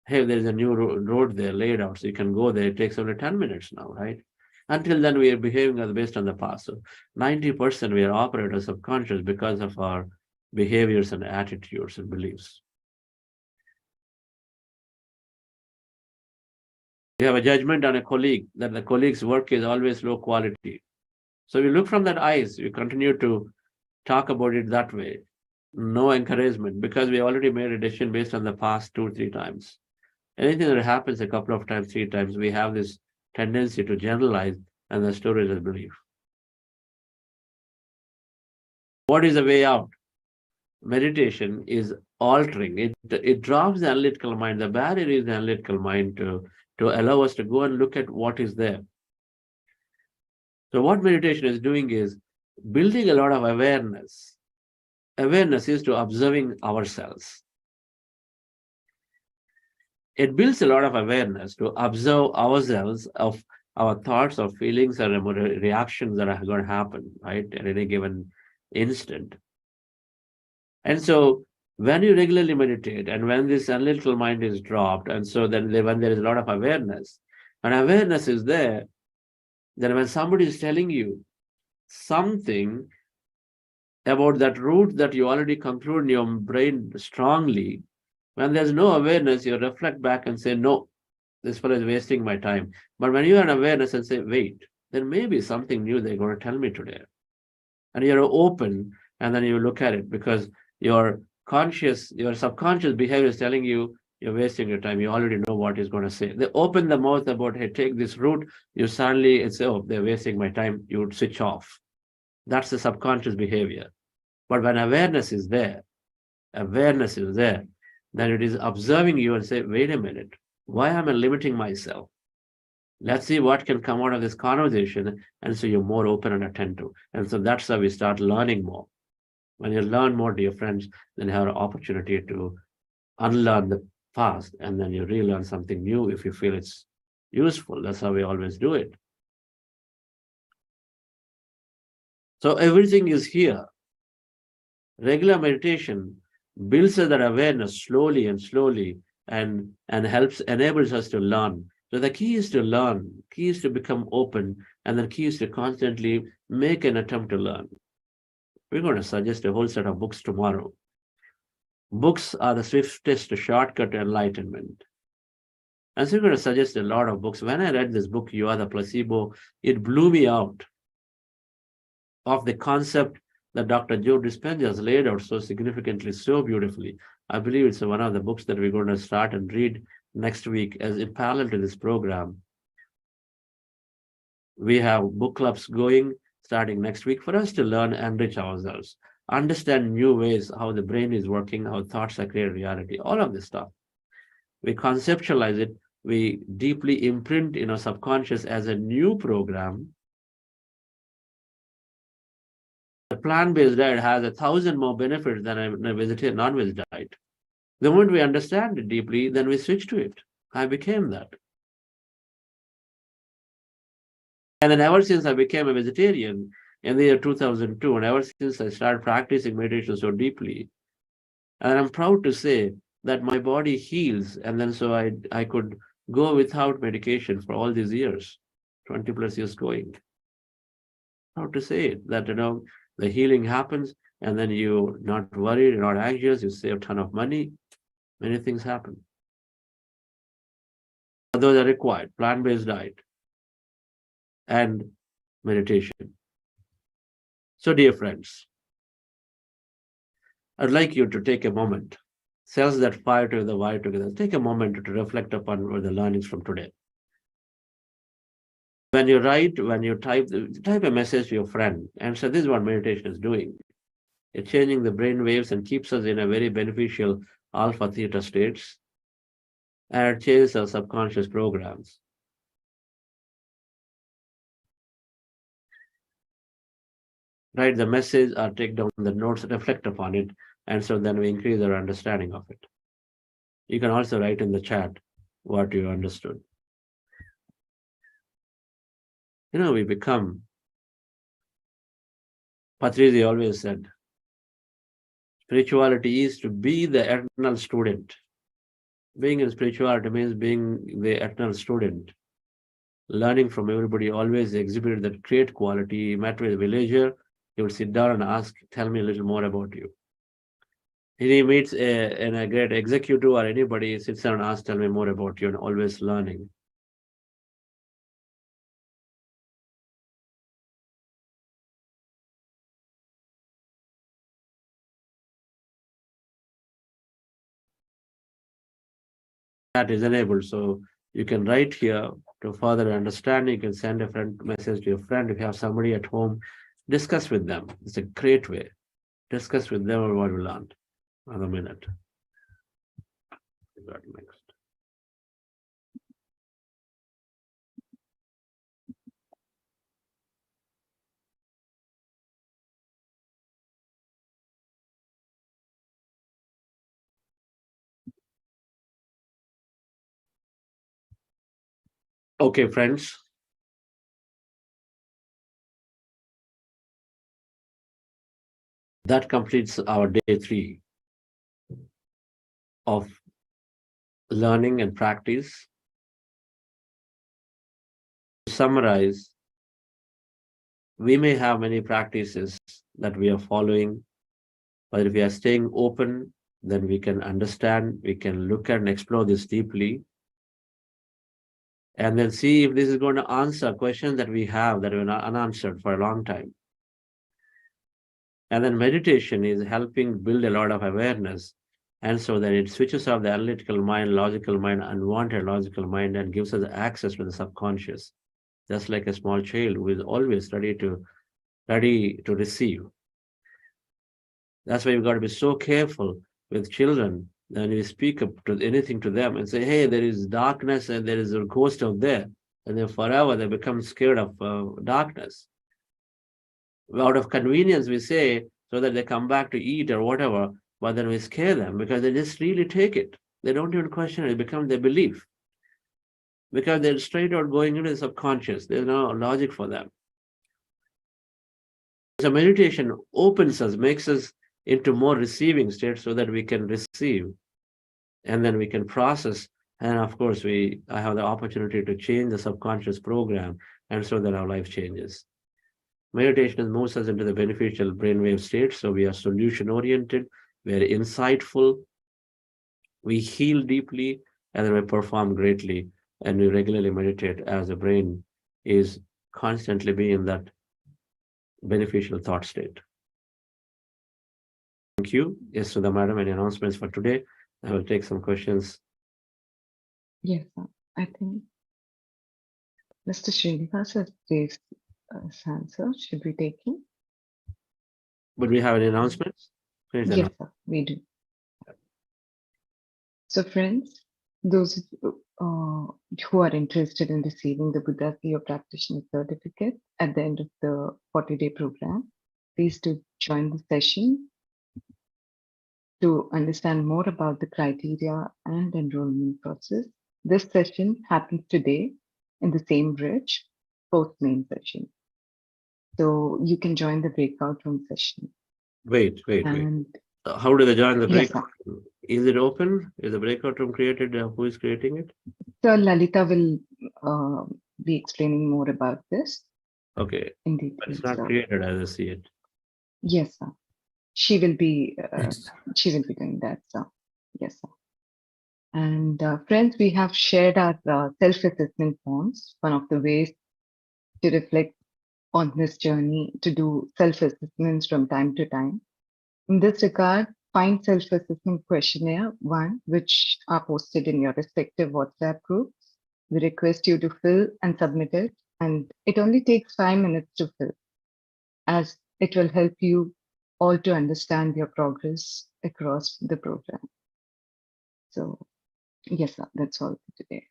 [SPEAKER 5] Hey, there's a new road there laid out, so you can go there. It takes only 10 minutes now, right? Until then, we are behaving as based on the past. So 90% we are operating as subconscious because of our behaviors and attitudes and beliefs. We have a judgment on a colleague that the colleague's work is always low quality. So we look from that eyes, we continue to talk about it that way. No encouragement, because we already made a decision based on the past 2 or 3 times. Anything that happens a couple of times, 3 times, we have this tendency to generalize and the storage of belief. What is the way out? Meditation is altering. It drops the analytical mind. The barrier is the analytical mind to allow us to go and look at what is there. So what meditation is doing is building a lot of awareness. Awareness is to observing ourselves. It builds a lot of awareness to observe ourselves of our thoughts or feelings or reactions that are going to happen, right, at any given instant. And so when you regularly meditate and when this analytical mind is dropped, and so then when there is a lot of awareness, and awareness is there, then when somebody is telling you something about that route that you already conclude in your brain strongly, when there's no awareness, you reflect back and say, no, this fellow is wasting my time. But when you have an awareness and say, wait, there may be something new they're going to tell me today. And you're open, and then you look at it because your subconscious behavior is telling you you're wasting your time. You already know what he's going to say. They open the mouth about, hey, take this route. You suddenly, it's, oh, they're wasting my time. You would switch off. That's the subconscious behavior. But when awareness is there, then it is observing you and say, wait a minute, why am I limiting myself? Let's see what can come out of this conversation. And so you're more open and attentive. And so that's how we start learning more. When you learn more, dear friends, then you have an opportunity to unlearn the past, and then you relearn something new if you feel it's useful. That's how we always do it. So everything is here. Regular meditation builds that awareness slowly and enables us to learn. So the key is to learn, key is to become open, and the key is to constantly make an attempt to learn. We're going to suggest a whole set of books tomorrow. Books are the swiftest shortcut to enlightenment. And so we're going to suggest a lot of books. When I read this book, You Are the Placebo, it blew me out of the concept that Dr. Joe Dispenza has laid out so significantly, so beautifully. I believe it's one of the books that we're going to start and read next week as in parallel to this program. We have book clubs going starting next week for us to learn and enrich ourselves, understand new ways how the brain is working, how thoughts are created reality, all of this stuff. We conceptualize it, we deeply imprint in our subconscious as a new program. A plant-based diet has 1,000 more benefits than a vegetarian non-veg diet. The moment we understand it deeply, then we switch to it. I became that. And then ever since I became a vegetarian in the year 2002, and ever since I started practicing meditation so deeply, and I'm proud to say that my body heals, and then so I could go without medication for all these years, 20 plus years going. Proud to say it, that, the healing happens, and then you're not worried, you're not anxious, you save a ton of money, many things happen. Those are required, plant-based diet and meditation. So, dear friends, I'd like you to take a moment, cells that fire to the wire together, take a moment to reflect upon the learnings from today. When you write, when you type a message to your friend and say, this is what meditation is doing. It's changing the brain waves and keeps us in a very beneficial alpha theta states, and it changes our subconscious programs. Write the message or take down the notes, reflect upon it, and so then we increase our understanding of it. You can also write in the chat what you understood. We become, Patriji always said, spirituality is to be the eternal student. Being in spirituality means being the eternal student. Learning from everybody, always exhibited that great quality. He met with a villager, he would sit down and ask, tell me a little more about you. He meets a great executive or anybody, he sits down and asks, tell me more about you, and always learning. That is enabled. So you can write here to further understanding. You can send a friend message to your friend. If you have somebody at home, discuss with them. It's a great way. Discuss with them what you learned. Another minute. Next. Okay, friends. That completes our day 3 of learning and practice. To summarize, we may have many practices that we are following, but if we are staying open, then we can understand, we can look and explore this deeply, and then see if this is going to answer questions that we have that were unanswered for a long time. And then meditation is helping build a lot of awareness And so then it switches off the analytical mind, logical mind, unwanted logical mind, and gives us access to the subconscious, just like a small child who is always ready to receive. That's why you've got to be so careful with children when you speak up to anything to them and say, hey, there is darkness and there is a ghost out there. And then forever they become scared of darkness. Out of convenience, we say, so that they come back to eat or whatever, but then we scare them because they just really take it. They don't even question it. It becomes their belief. Because they're straight out going into the subconscious. There's no logic for them. So meditation opens us, makes us into more receiving state so that we can receive and then we can process. And of course, I have the opportunity to change the subconscious program, and so that our life changes. Meditation moves us into the beneficial brainwave state. So we are solution oriented, we are insightful, we heal deeply, and then we perform greatly. And we regularly meditate as the brain is constantly being in that beneficial thought state. Thank you. Yes, Sudha Madam, any announcements for today? I will take some questions.
[SPEAKER 4] Yes, I think Mr. Srinivas has raised his hand, sir. Should we take him?
[SPEAKER 5] Would we have any announcements? Please
[SPEAKER 4] Yes, sir, we do. So friends, those who are interested in receiving the Buddha CEO Practitioner Certificate at the end of the 40-day program, please do join the session to understand more about the criteria and enrollment process. This session happens today in the same bridge, post main session. So you can join the breakout room session.
[SPEAKER 5] Wait.
[SPEAKER 4] And
[SPEAKER 5] how do they join the
[SPEAKER 4] yes,
[SPEAKER 5] breakout room? Is it open? Is the breakout room created? Who is creating it?
[SPEAKER 4] so Lalita will be explaining more about this.
[SPEAKER 5] Okay,
[SPEAKER 4] In detail.
[SPEAKER 5] but it's not created as I see it.
[SPEAKER 4] Yes, sir. She will be doing that, sir. Yes, sir. And friends, we have shared our self-assessment forms, one of the ways to reflect on this journey, to do self-assessments from time to time. In this regard, find self-assessment questionnaire 1, which are posted in your respective WhatsApp groups. We request you to fill and submit it, and it only takes 5 minutes to fill, as it will help you all to understand your progress across the program. So, yes, sir, that's all for today.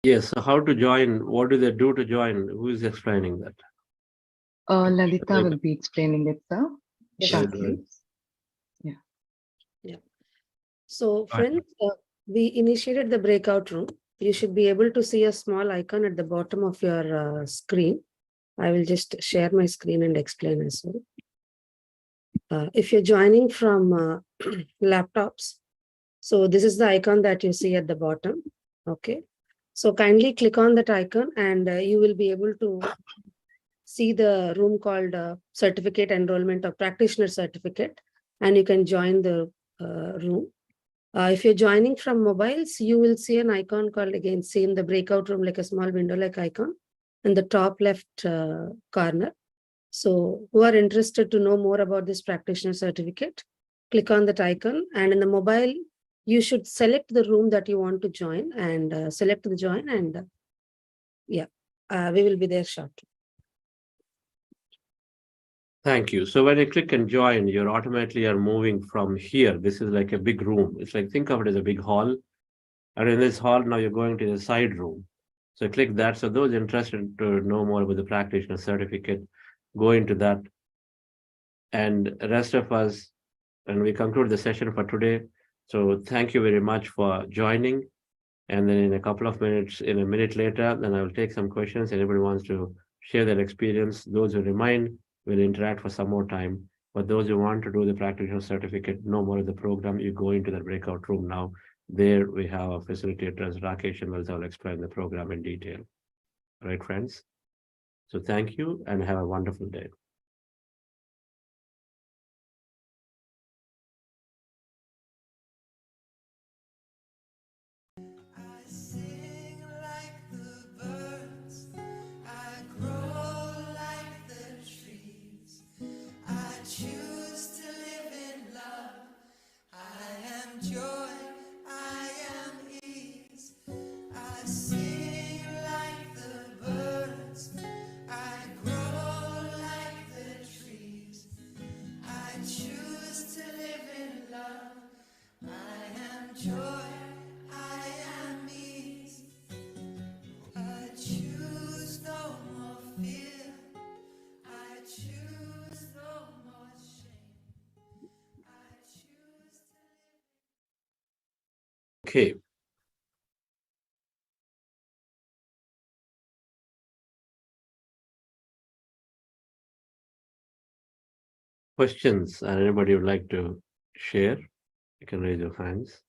[SPEAKER 5] Yes, so how to join? What do they do to join? Who is explaining that?
[SPEAKER 4] Lalita will be explaining it, sir. Shortly.
[SPEAKER 6] Yeah. So, friends, we initiated the breakout room. You should be able to see a small icon at the bottom of your screen. I will just share my screen and explain as well. If you're joining from laptops, so this is the icon that you see at the bottom. Okay. So kindly click on that icon and you will be able to see the room called Certificate Enrollment or Practitioner Certificate, and you can join the room. If you're joining from mobiles, you will see an icon called, again, same, the breakout room, like a small window-like icon in the top left corner. So who are interested to know more about this practitioner certificate, click on that icon, and in the mobile, you should select the room that you want to join and select the join, and we will be there shortly.
[SPEAKER 5] Thank you. So when you click and join, you're automatically are moving from here. This is like a big room. It's like, think of it as a big hall. And in this hall, now you're going to the side room. So click that. So those interested to know more about the practitioner certificate, go into that. And the rest of us, and we conclude the session for today. So thank you very much for joining. And then in a couple of minutes, in a minute later, then I will take some questions. Anybody wants to share their experience. Those who remain will interact for some more time. But those who want to do the practitioner certificate, no more of the program, you go into the breakout room now. There we have our facilitators, Rakesh and Valsa will explain the program in detail. All right, friends? So thank you and have a wonderful day.
[SPEAKER 7] Choose to live in love.
[SPEAKER 5] Okay. Questions, and anybody would like to share, you can raise your hands.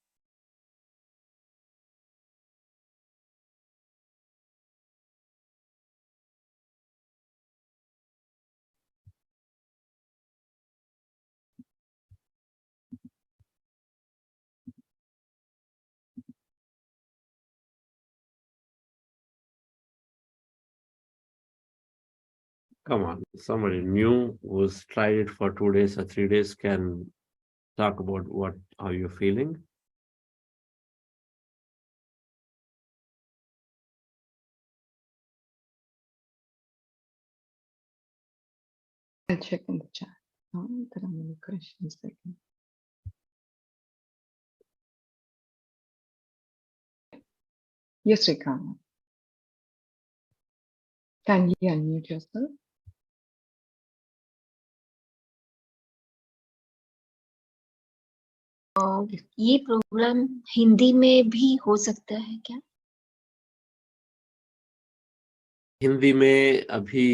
[SPEAKER 5] Come on, somebody new who's tried it for 2 days or 3 days can talk about how you're feeling.
[SPEAKER 4] I'll check in the chat. Oh, there are many questions. Yes, Rikama. Can you unmute yourself?
[SPEAKER 7] ये programme Hindi में भी हो सकता है क्या?
[SPEAKER 5] हिंदी में अभी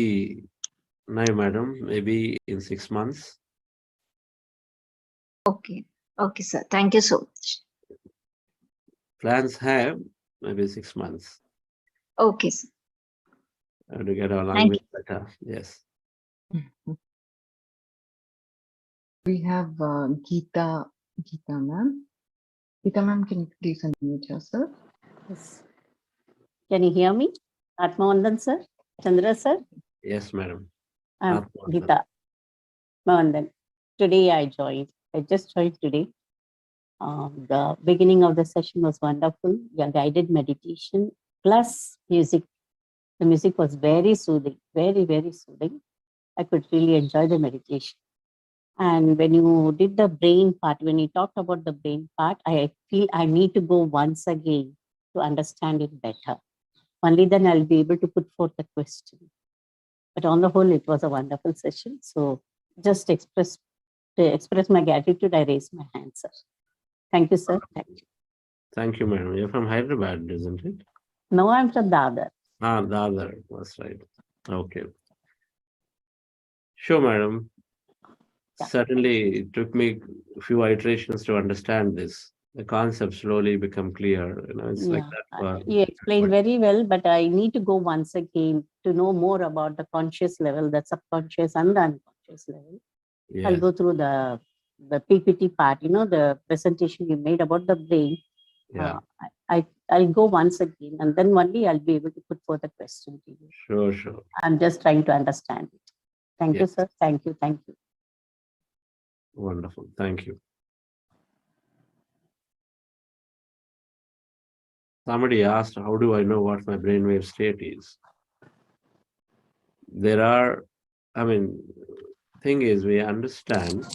[SPEAKER 5] नहीं madam, maybe in 6 months.
[SPEAKER 7] Okay, okay, sir. Thank you so much.
[SPEAKER 5] Plans have maybe 6 months.
[SPEAKER 7] Okay, sir.
[SPEAKER 5] To get our
[SPEAKER 7] Thank
[SPEAKER 5] language better. Yes.
[SPEAKER 4] We have Geeta ma'am. Geeta ma'am, can you please unmute yourself?
[SPEAKER 8] Yes. Can you hear me? Atmavandan sir, Chandra sir.
[SPEAKER 5] Yes, madam.
[SPEAKER 8] I'm
[SPEAKER 5] Atmavandan.
[SPEAKER 8] Geeta Mavandan. Today I joined. I just joined today. The beginning of the session was wonderful. Your guided meditation plus music. The music was very soothing, very, very soothing. I could really enjoy the meditation. And when you did the brain part, when you talked about the brain part, I feel I need to go once again to understand it better. Only then I'll be able to put forth the question. But on the whole, it was a wonderful session. So just to express my gratitude, I raise my hand, sir. Thank you, sir. Thank you.
[SPEAKER 5] Thank you, madam. You're from Hyderabad, isn't it?
[SPEAKER 8] No, I'm from Dadar.
[SPEAKER 5] Dadar. That's right. Okay. Sure, madam.
[SPEAKER 8] Yeah.
[SPEAKER 5] Certainly, it took me a few iterations to understand this. The concept slowly become clear. It's like that.
[SPEAKER 8] You explained very well, but I need to go once again to know more about the conscious level, the subconscious and the unconscious level.
[SPEAKER 5] Yes.
[SPEAKER 8] I'll go through the PPT part, the presentation you made about the brain.
[SPEAKER 5] Yeah.
[SPEAKER 8] I'll go once again, and then only I'll be able to put forth a question to you.
[SPEAKER 5] Sure.
[SPEAKER 8] I'm just trying to understand it. Thank you, sir. Thank you.
[SPEAKER 5] Wonderful. Thank you. Somebody asked, how do I know what my brainwave state is? Thing is, we understand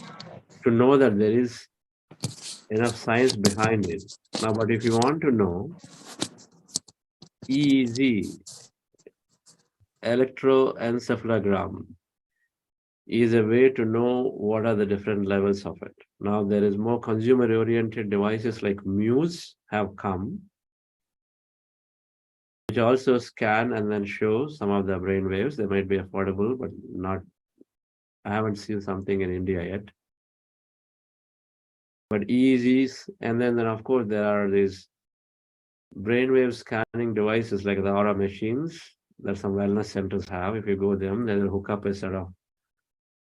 [SPEAKER 5] to know that there is enough science behind it. Now, but if you want to know, EEG, electroencephalogram, is a way to know what are the different levels of it. Now, there is more consumer-oriented devices like Muse have come, which also scan and then show some of the brain waves. They might be affordable, but not. I haven't seen something in India yet. But EEGs, and then of course there are these brainwave scanning devices like the Aura machines that some wellness centers have. If you go them, they'll hook up a sort of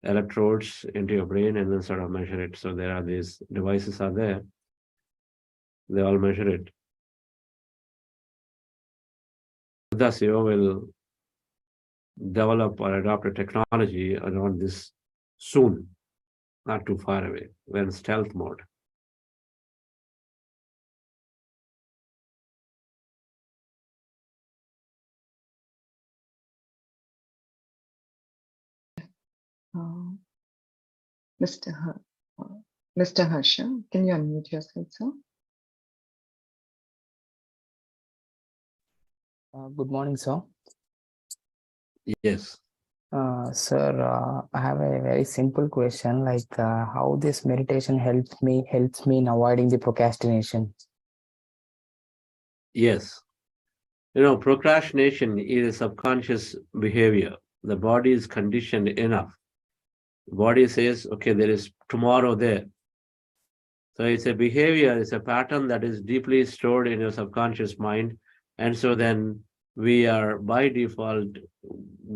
[SPEAKER 5] electrodes into your brain and then sort of measure it. So there are these devices are there. They all measure it. Thus, you will develop or adopt a technology around this soon, not too far away. We're in stealth mode.
[SPEAKER 4] Mr. Harsha, can you unmute yourself, sir?
[SPEAKER 9] Good morning, sir.
[SPEAKER 5] Yes.
[SPEAKER 9] Sir, I have a very simple question, like how this meditation helps me in avoiding the procrastination.
[SPEAKER 5] Yes. Procrastination is a subconscious behavior. The body is conditioned enough. The body says, okay, there is tomorrow there. So it's a behavior, it's a pattern that is deeply stored in your subconscious mind. And so then we are by default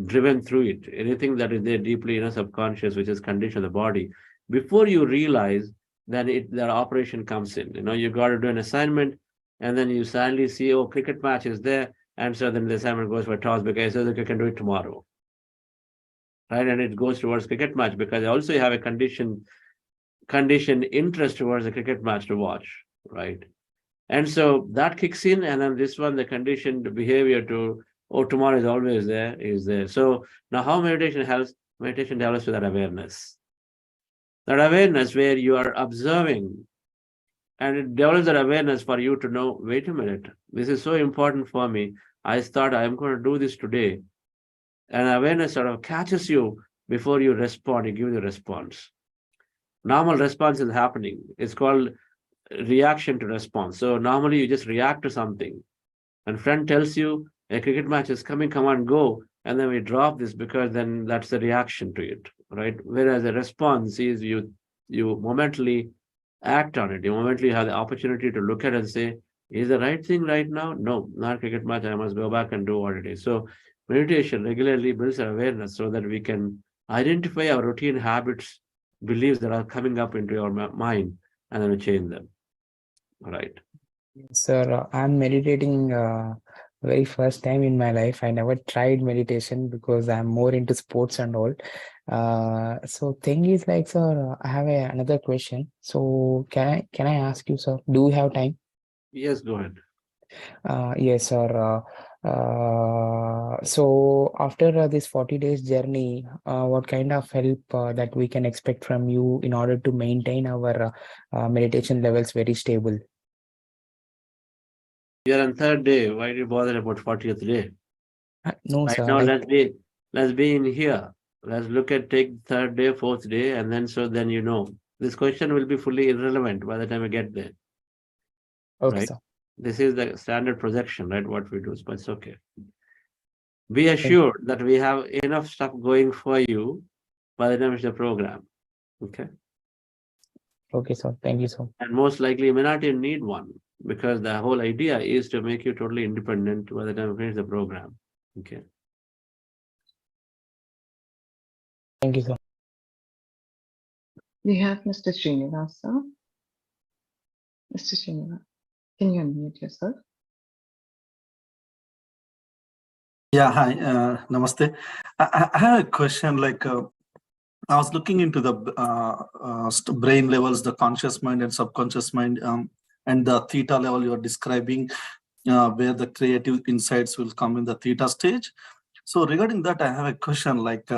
[SPEAKER 5] driven through it. Anything that is there deeply in a subconscious, which is conditioned the body, before you realize, then that operation comes in. You got to do an assignment, and then you suddenly see, oh, cricket match is there. And so then the assignment goes for toss because so that you can do it tomorrow. Right? And it goes towards cricket match because also you have a conditioned interest towards the cricket match to watch, right? And so that kicks in, and then this one, the conditioned behavior to, oh, tomorrow is always there, is there. So now how meditation helps? Meditation develops with that awareness. That awareness where you are observing, and it develops that awareness for you to know, wait a minute, this is so important for me. I thought I'm going to do this today. And awareness sort of catches you before you respond, you give the response. Normal response is happening. It's called reaction to response. So normally you just react to something. And friend tells you a cricket match is coming, come on, go. And then we drop this because then that's the reaction to it, right? Whereas a response is you momentally act on it. You momentally have the opportunity to look at it and say, is the right thing right now? No, not cricket match. I must go back and do what it is. So meditation regularly builds our awareness so that we can identify our routine habits, beliefs that are coming up into your mind, and then we change them. All right.
[SPEAKER 9] Sir, I'm meditating very first time in my life. I never tried meditation because I'm more into sports and all. So thing is like, sir, I have another question. So can I ask you, sir, do you have time?
[SPEAKER 5] Yes, go ahead.
[SPEAKER 9] Yes, sir. So after this 40 days journey, what kind of help that we can expect from you in order to maintain our meditation levels very stable?
[SPEAKER 5] You're on third day. Why do you bother about 40th day?
[SPEAKER 9] No,
[SPEAKER 5] Right
[SPEAKER 9] sir.
[SPEAKER 5] now, let's be in here. Let's look at take third day, fourth day, and then this question will be fully irrelevant by the time we get there.
[SPEAKER 9] Okay,
[SPEAKER 5] right?
[SPEAKER 9] sir.
[SPEAKER 5] This is the standard projection, right? What we do, but it's okay. Be assured that we have enough stuff going for you by the time it's the program. Okay.
[SPEAKER 9] Okay, sir. Thank you, sir.
[SPEAKER 5] And most likely you may not even need one because the whole idea is to make you totally independent by the time we finish the program. Okay.
[SPEAKER 9] Thank you, sir.
[SPEAKER 4] We have Mr. Srinivasa. Mr. Srinivasa, can you unmute yourself?
[SPEAKER 10] Yeah, hi, namaste. I have a question. Like, I was looking into the brain levels, the conscious mind and subconscious mind, and the theta level you are describing, where the creative insights will come in the theta stage. So regarding that, I have a question. Like,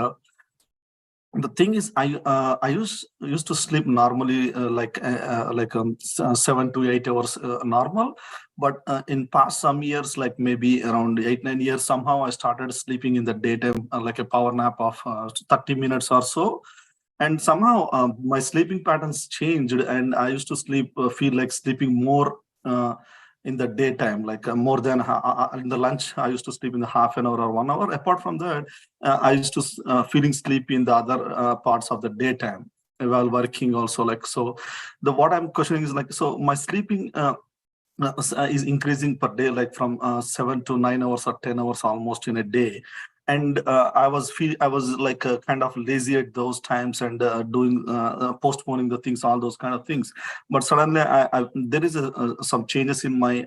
[SPEAKER 10] the thing is, I used to sleep normally, 7 to 8 hours normal, but in past some years, like maybe around 8-9 years, somehow I started sleeping in the daytime, like a power nap of 30 minutes or so. And somehow my sleeping patterns changed, and I used to feel like sleeping more in the daytime, like more than in the lunch. I used to sleep in the half an hour or 1 hour. Apart from that, I used to feeling sleepy in the other parts of the daytime while working also. Like, so what I'm questioning is like, so my sleeping is increasing per day, like from 7 to 9 hours or 10 hours almost in a day. And I was like kind of lazy at those times and doing postponing the things, all those kind of things. But suddenly there is some changes in my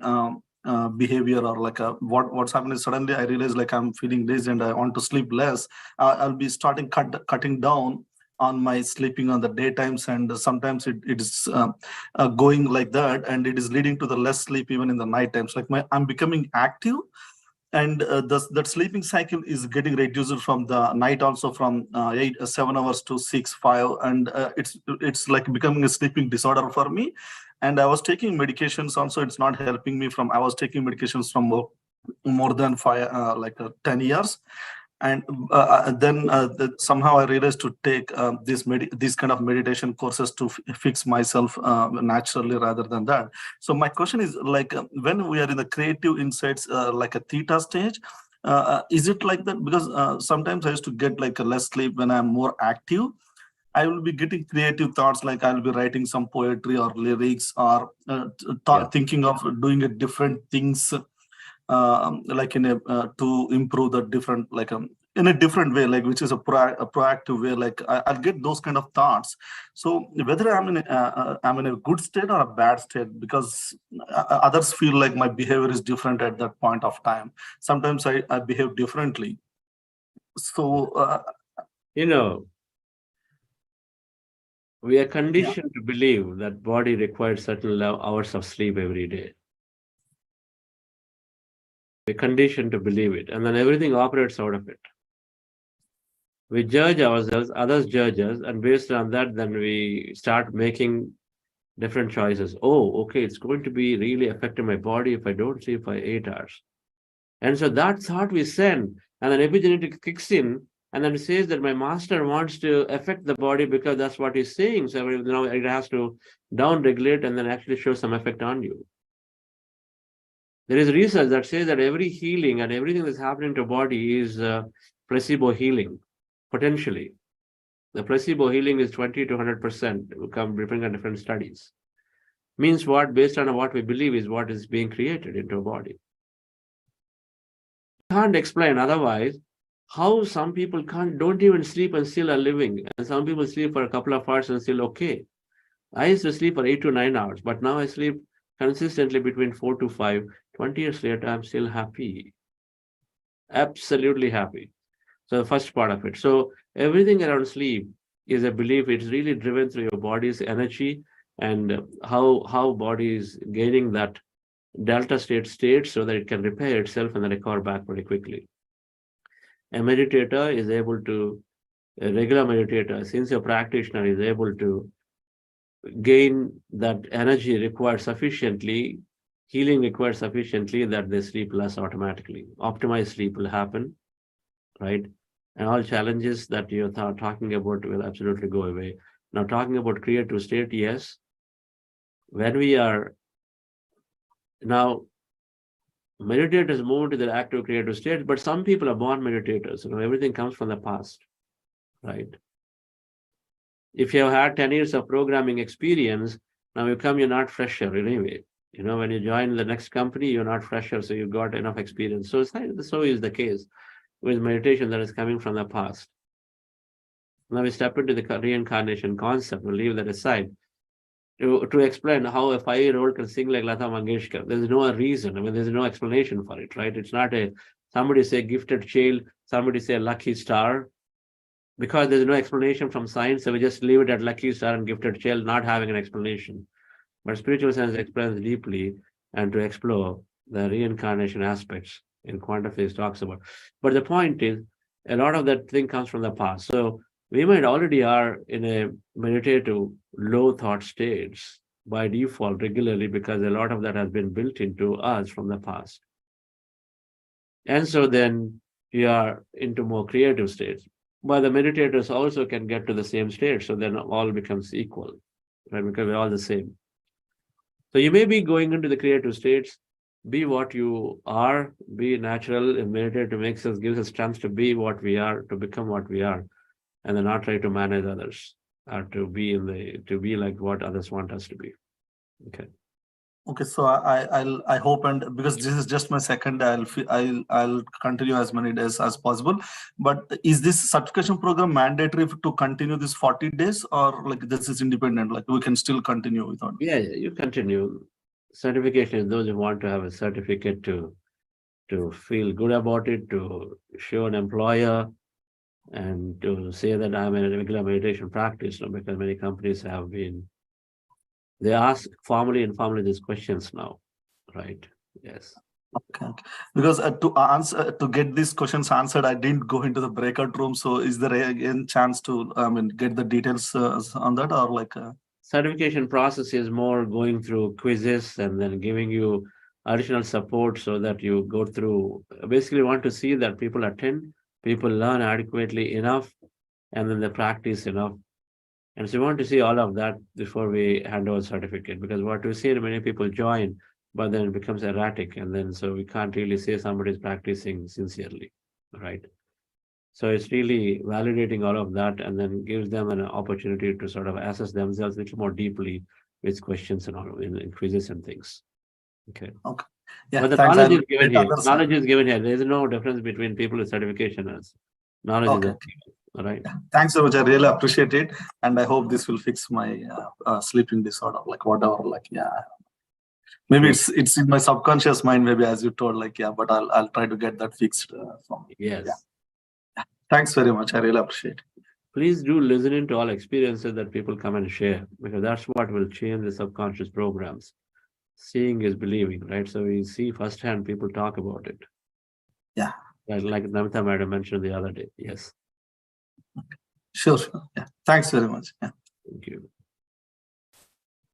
[SPEAKER 10] behavior, or like what's happening is suddenly I realize like I'm feeling lazy and I want to sleep less. I'll be starting cutting down on my sleeping on the daytimes, and sometimes it is going like that, and it is leading to the less sleep even in the night times. Like I'm becoming active, and that sleeping cycle is getting reduced from the night also, from 7 hours to 6-5, and it's like becoming a sleeping disorder for me. And I was taking medications also, it's not helping me. I was taking medications from more than 10 years. And then somehow I realized to take these kind of meditation courses to fix myself naturally rather than that. So my question is, like, when we are in the creative insights, like a theta stage, is it like that? Because sometimes I used to get like a less sleep when I'm more active. I will be getting creative thoughts, like I'll be writing some poetry or lyrics, or thinking of doing a different things, like in a to improve the different, like in a different way, like which is a proactive way. Like I'll get those kind of thoughts. So whether I'm in a good state or a bad state, because others feel like my behavior is different at that point of time. Sometimes I behave differently. So
[SPEAKER 5] we are conditioned to believe that body requires certain hours of sleep every day. We're conditioned to believe it, and then everything operates out of it. We judge ourselves, others judge us, and based on that, then we start making different choices. Oh, okay, it's going to be really affecting my body if I don't sleep for 8 hours. And so that thought we send, and then epigenetics kicks in, and then it says that my master wants to affect the body because that's what he's saying. So it has to down-regulate and then actually show some effect on you. There is research that says that every healing and everything that's happening to body is placebo healing, potentially. The placebo healing is 20 to 100%. It will come depending on different studies. Means what? Based on what we believe is what is being created into a body. Can't explain otherwise how some people don't even sleep and still are living, and some people sleep for a couple of hours and still okay. I used to sleep for 8 to 9 hours, but now I sleep consistently between 4 to 5. 20 years later, I'm still happy, absolutely happy. So the first part of it. So everything around sleep is a belief. It's really driven through your body's energy and how body is gaining that delta state so that it can repair itself and then recover back very quickly. A meditator is able to, a regular meditator, sincere practitioner is able to gain that energy required sufficiently, healing required sufficiently that they sleep less automatically. Optimized sleep will happen, right? And all challenges that you're talking about will absolutely go away. Now, talking about creative state, yes. When we are now, meditators move to the active creative state, but some people are born meditators. Everything comes from the past, right? If you have had 10 years of programming experience, now you're not fresher anyway. When you join the next company, you're not fresher, so you got enough experience. So so is the case with meditation that is coming from the past. Now we step into the reincarnation concept. We'll leave that aside. To explain how a 5-year-old can sing like Lata Mangeshkar, there's no reason. There's no explanation for it, right? It's not somebody say gifted child, somebody say lucky star, because there's no explanation from science. So we just leave it at lucky star and gifted child, not having an explanation. But spiritual science explains deeply and to explore the reincarnation aspects in quantum physics talks about. But the point is, a lot of that thing comes from the past. So we might already are in a meditative low thought states by default regularly because a lot of that has been built into us from the past. And so then you are into more creative states. But the meditators also can get to the same state. So then all becomes equal, right? Because we're all the same. So you may be going into the creative states, be what you are, be natural, and meditate gives us strength to be what we are, to become what we are, and then not try to manage others or to be like what others want us to be. Okay.
[SPEAKER 10] Okay, so I hope, and because this is just my second, I'll continue as many days as possible. But is this certification program mandatory to continue this 40 days, or like this is independent? Like we can still continue without?
[SPEAKER 5] Yeah, you continue. Certification is those who want to have a certificate to feel good about it, to show an employer, and to say that I'm in a regular meditation practice, because many companies have been. They ask formally and informally these questions now, right? Yes.
[SPEAKER 10] Okay. Because to get these questions answered, I didn't go into the breakout room. So is there a chance to get the details on that, or like?
[SPEAKER 5] Certification process is more going through quizzes and then giving you additional support so that you go through. Basically, want to see that people attend people learn adequately enough, and then they practice enough. And so we want to see all of that before we hand over certificate, because what we see, many people join, but then it becomes erratic, and then so we can't really say somebody is practicing sincerely, right? So it's really validating all of that, and then gives them an opportunity to sort of assess themselves a little more deeply with questions and all, in quizzes and things. Okay.
[SPEAKER 10] Okay. Yeah,
[SPEAKER 5] But the
[SPEAKER 10] thanks.
[SPEAKER 5] knowledge
[SPEAKER 10] I'll
[SPEAKER 5] is given
[SPEAKER 10] let
[SPEAKER 5] here.
[SPEAKER 10] others.
[SPEAKER 5] Knowledge is given here. There is no difference between people with certification as knowledge
[SPEAKER 10] Okay.
[SPEAKER 5] is given. All right.
[SPEAKER 10] Yeah. Thanks so much. I really appreciate it, and I hope this will fix my sleeping disorder, like whatever. Like, yeah, maybe it's in my subconscious mind, maybe, as you told, like, yeah. But I'll try to get that fixed.
[SPEAKER 5] Yes.
[SPEAKER 10] Yeah. Thanks very much. I really appreciate it.
[SPEAKER 5] Please do listen into all experiences that people come and share, because that's what will change the subconscious programs. Seeing is believing, right? So we see firsthand people talk about it.
[SPEAKER 10] Yeah.
[SPEAKER 5] Like Namita Madam mentioned the other day. Yes.
[SPEAKER 10] Sure. Yeah. Thanks very much. Yeah.
[SPEAKER 5] Thank you.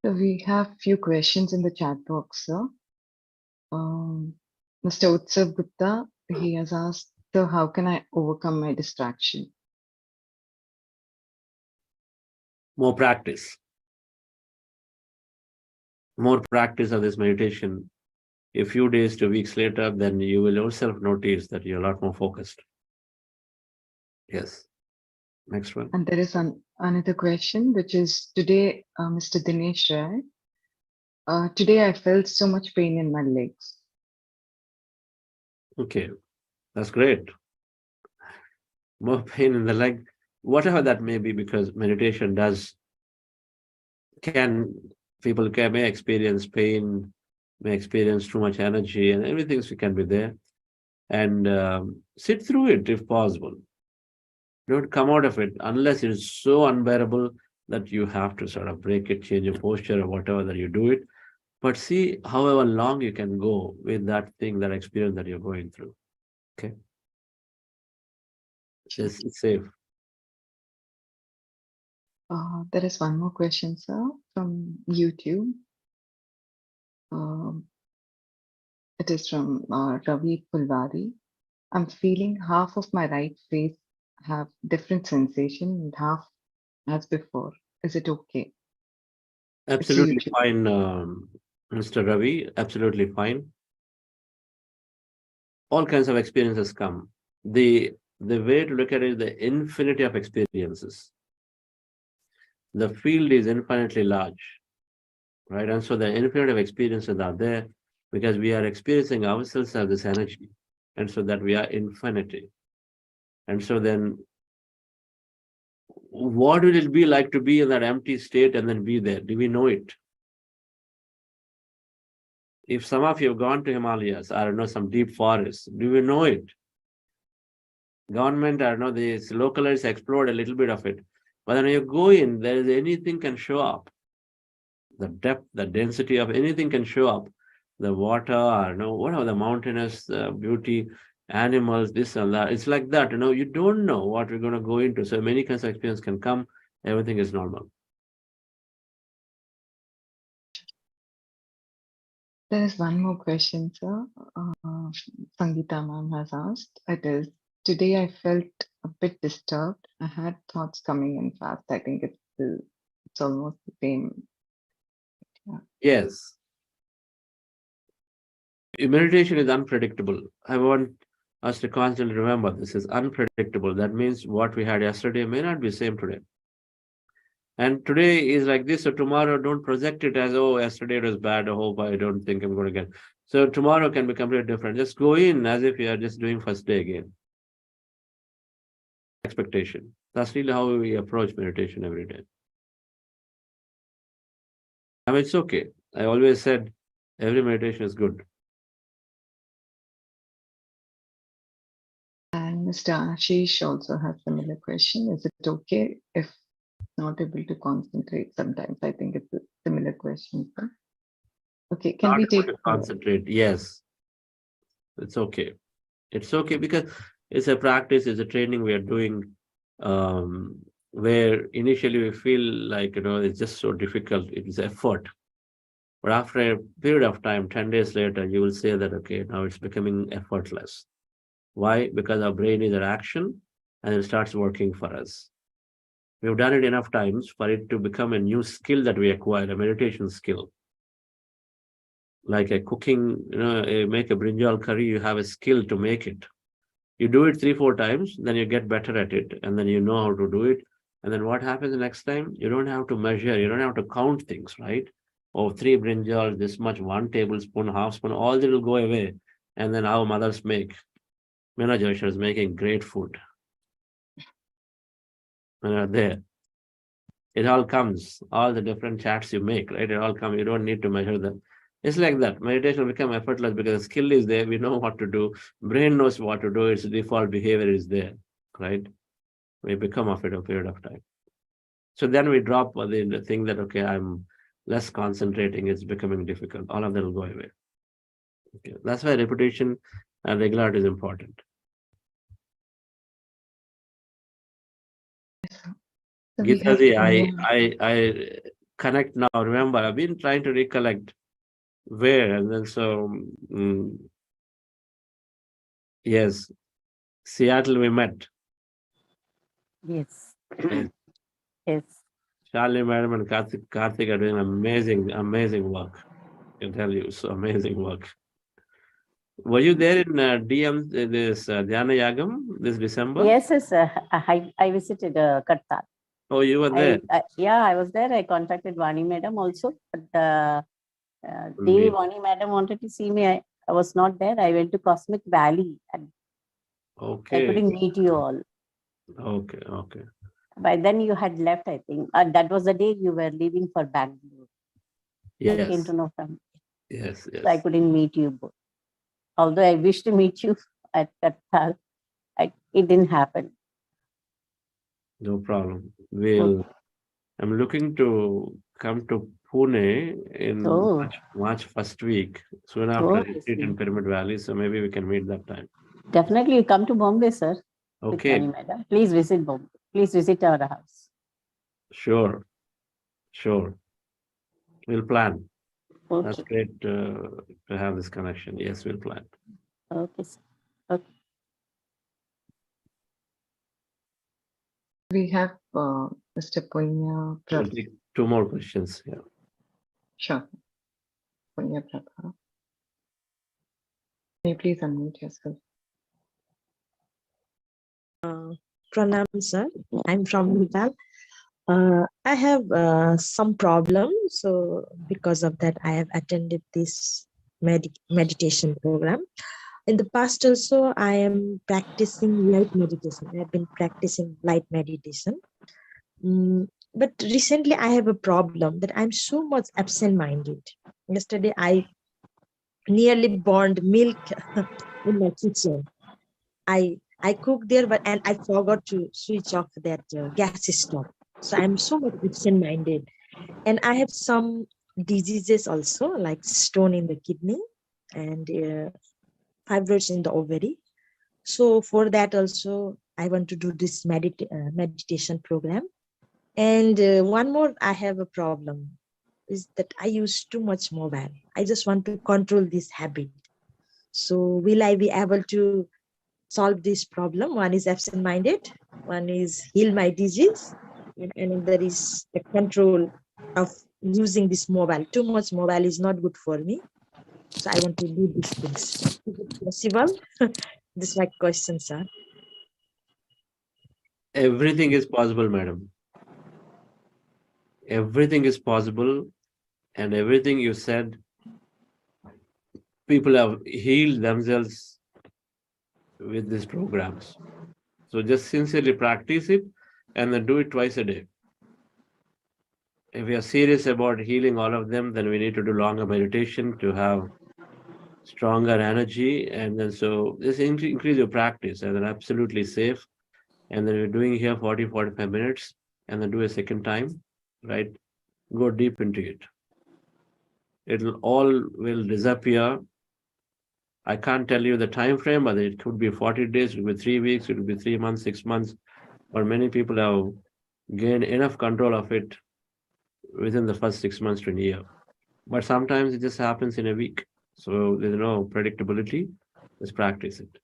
[SPEAKER 4] So we have few questions in the chat box, sir. Mr. Utsav Gupta, he has asked, so how can I overcome my distraction?
[SPEAKER 5] More practice. More practice of this meditation. A few days to weeks later, then you will yourself notice that you're a lot more focused. Yes. Next one.
[SPEAKER 4] And there is another question, which is today, Mr. Dinesh Rai. Today I felt so much pain in my legs.
[SPEAKER 5] Okay, that's great. More pain in the leg, whatever that may be, because meditation people may experience pain, may experience too much energy, and everything can be there. And sit through it if possible. Don't come out of it unless it is so unbearable that you have to sort of break it, change your posture or whatever, that you do it. But see however long you can go with that thing, that experience that you're going through. Okay. It's safe.
[SPEAKER 4] There is one more question, sir, from YouTube. It is from Ravi Pulvari. I'm feeling half of my right face have different sensation and half as before. Is it okay?
[SPEAKER 5] Absolutely fine, Mr. Ravi. Absolutely fine. All kinds of experiences come. The way to look at it is the infinity of experiences. The field is infinitely large, right? And so the infinity of experiences are there because we are experiencing ourselves as this energy, and so that we are infinity. And so then, what will it be like to be in that empty state and then be there? Do we know it? If some of you have gone to Himalayas, I don't know, some deep forests, do we know it? Government, I don't know, these localites explored a little bit of it. But when you go in, there is anything can show up. The depth, the density of anything can show up. The water, I don't know, whatever, the mountainous beauty, animals, this and that. It's like that, you don't know what we're going to go into. So many kinds of experience can come. Everything is normal.
[SPEAKER 4] There is one more question, sir. Sangeeta ma'am has asked. It is, today I felt a bit disturbed. I had thoughts coming in fast. I think it's almost the same. Yeah.
[SPEAKER 5] Yes. Meditation is unpredictable. I want us to constantly remember this is unpredictable. That means what we had yesterday may not be the same today. And today is like this, so tomorrow don't project it as, oh, yesterday it was bad, I hope I don't think I'm going to get. So tomorrow can be completely different. Just go in as if you are just doing first day again. Expectation. That's really how we approach meditation every day. I mean, it's okay. I always said every meditation is good.
[SPEAKER 4] And Mr. Ashish also has a similar question. Is it okay if not able to concentrate sometimes? I think it's a similar question. Sir. Okay, can we take
[SPEAKER 5] concentrate? Yes, it's okay. It's okay because it's a practice, it's a training we are doing, where initially we feel like it's just so difficult. It is effort, but after a period of time, 10 days later, you will say that okay, now it's becoming effortless. Why? Because our brain is in action and it starts working for us. We've done it enough times for it to become a new skill that we acquire, a meditation skill. Like a cooking, make a brinjal curry, you have a skill to make it. You do it 3-4 times, then you get better at it, and then you know how to do it. And then what happens the next time? You don't have to measure, you don't have to count things, right? Oh, 3 brinjals, this much, 1 tablespoon, half spoon, all that will go away. And then our mothers make. Meena Joshua is making great food. There. It all comes, all the different chats you make, right? It all comes, you don't need to measure them. It's like that. Meditation will become effortless because the skill is there. We know what to do. Brain knows what to do. Its default behavior is there, right? We become of it a period of time. So then we drop the thing that, okay, I'm less concentrating. It's becoming difficult. All of that will go away. Okay. That's why repetition and regularity is important.
[SPEAKER 2] So
[SPEAKER 5] Gitaji, I connect now. Remember, I've been trying to recollect where, and then so yes, Seattle we met.
[SPEAKER 8] Yes.
[SPEAKER 5] Yes.
[SPEAKER 8] Yes.
[SPEAKER 5] Charlie Madam and Karthik are doing amazing work. I can tell you, so amazing work. Were you there in this Dhyana Jagath this December?
[SPEAKER 8] Yes, yes. I visited Kartal.
[SPEAKER 5] Oh, you were there.
[SPEAKER 8] Yeah, I was there. I contacted Vani Madam also, but Devi Vani Madam wanted to see me. I was not there. I went to Cosmic Valley and
[SPEAKER 5] Okay.
[SPEAKER 8] I couldn't meet you all.
[SPEAKER 5] Okay, okay.
[SPEAKER 8] By then you had left, I think. That was the day you were leaving for Bangalore.
[SPEAKER 5] Yes.
[SPEAKER 8] I came to know from.
[SPEAKER 5] Yes, yes.
[SPEAKER 8] So I couldn't meet you both. Although I wished to meet you at Kartal, it didn't happen.
[SPEAKER 5] No problem. I'm looking to come to Pune in March first week, soon after retreat in Pyramid Valley. So maybe we can meet that time.
[SPEAKER 8] Definitely, you come to Bombay, sir.
[SPEAKER 5] Okay.
[SPEAKER 8] Madam. Please visit Bombay. Please visit our house.
[SPEAKER 5] Sure. Sure. We'll plan.
[SPEAKER 8] Okay.
[SPEAKER 5] That's great to have this connection. Yes, we'll plan.
[SPEAKER 8] Okay, sir. Okay.
[SPEAKER 2] we have Mr. Punya
[SPEAKER 5] We'll
[SPEAKER 2] Prabha.
[SPEAKER 5] take 2 more questions. Yeah.
[SPEAKER 2] Sure. Punya Prabha. May you please unmute yourself?
[SPEAKER 11] Pranam, sir. I'm from Bhutan. I have some problems, so because of that, I have attended this meditation program. In the past also, I am practicing light meditation. I have been practicing light meditation. But recently, I have a problem that I'm so much absent-minded. Yesterday, I nearly burned milk in my kitchen. I cooked there, and I forgot to switch off that gas stove. So I'm so much absent-minded. And I have some diseases also, like stone in the kidney and fibroids in the ovary. So for that also, I want to do this meditation program. And one more, I have a problem, is that I use too much mobile. I just want to control this habit. So will I be able to solve this problem? One is absent-minded, one is heal my disease, and another is the control of using this mobile. Too much mobile is not good for me. So I want to do these things. Is it possible? This is my question, sir.
[SPEAKER 5] Everything is possible, madam. Everything is possible, and everything you said, people have healed themselves with these programs. So just sincerely practice it and then do it twice a day. If we are serious about healing all of them, then we need to do longer meditation to have stronger energy. And then so just increase your practice, and then absolutely safe. And then we're doing here 40-45 minutes, and then do a second time, right? Go deep into it. It'll all will disappear. I can't tell you the time frame, but it could be 40 days, it could be 3 weeks, it could be 3 months, 6 months. But many people have gained enough control of it within the first 6 months to a year. But sometimes it just happens in a week. So there's no predictability. Just practice it.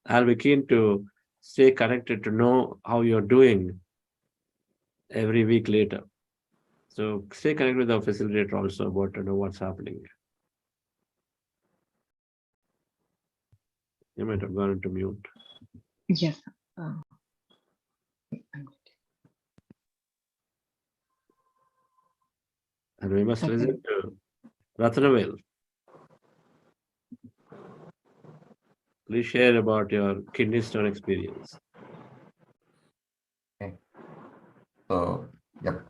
[SPEAKER 5] I'll be keen to stay connected to know how you're doing every week later. So stay connected with our facilitator also about to know what's happening. You might have gone into mute.
[SPEAKER 4] Yes.
[SPEAKER 5] And we must
[SPEAKER 4] Okay.
[SPEAKER 5] listen to Ratnavel. Please share about your kidney stone experience.
[SPEAKER 12] Okay. So, yep.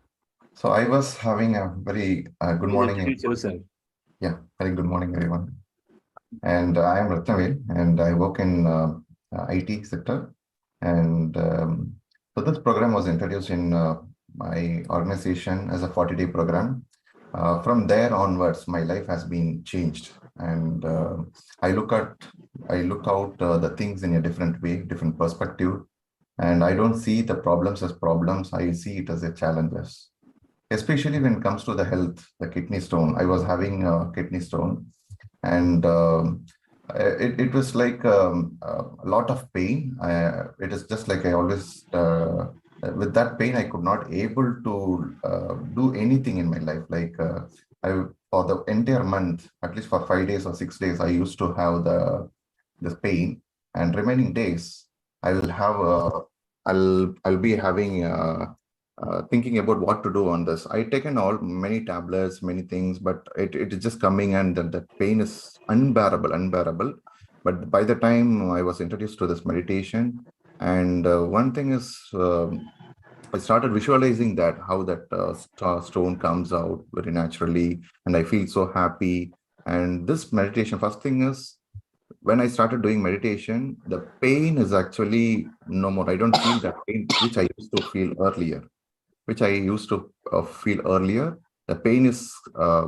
[SPEAKER 12] So I was having a very good
[SPEAKER 5] Please
[SPEAKER 12] morning.
[SPEAKER 5] introduce yourself.
[SPEAKER 12] Yeah, very good morning, everyone. And I am Ratnavel, and I work in IT sector. And so this program was introduced in my organization as a 40-day program. From there onwards, my life has been changed, and I look out the things in a different way, different perspective, and I don't see the problems as problems. I see it as a challenges, especially when it comes to the health, the kidney stone. I was having a kidney stone, and it was like a lot of pain. It is just like I always, with that pain, I could not able to do anything in my life. Like for the entire month, at least for 5 days or 6 days, I used to have this pain, and remaining days, I will have I'll be having thinking about what to do on this. I taken many tablets, many things, but it is just coming, and the pain is unbearable. But by the time I was introduced to this meditation, and one thing is, I started visualizing that how that stone comes out very naturally, and I feel so happy. And this meditation, first thing is, when I started doing meditation, the pain is actually no more. I don't feel that pain which I used to feel earlier. The pain is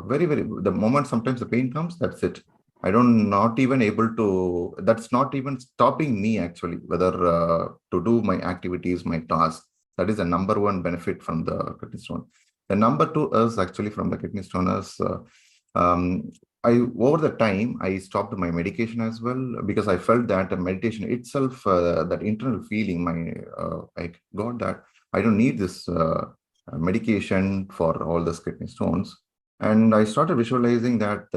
[SPEAKER 12] very, the moment sometimes the pain comes, that's it. I don't not even able to, that's not even stopping me actually, whether to do my activities, my tasks. That is the number one benefit from the kidney stone. The number two is actually from the kidney stone is, over the time, I stopped my medication as well, because I felt that the meditation itself, that internal feeling, I got that I don't need this medication for all the kidney stones. And I started visualizing that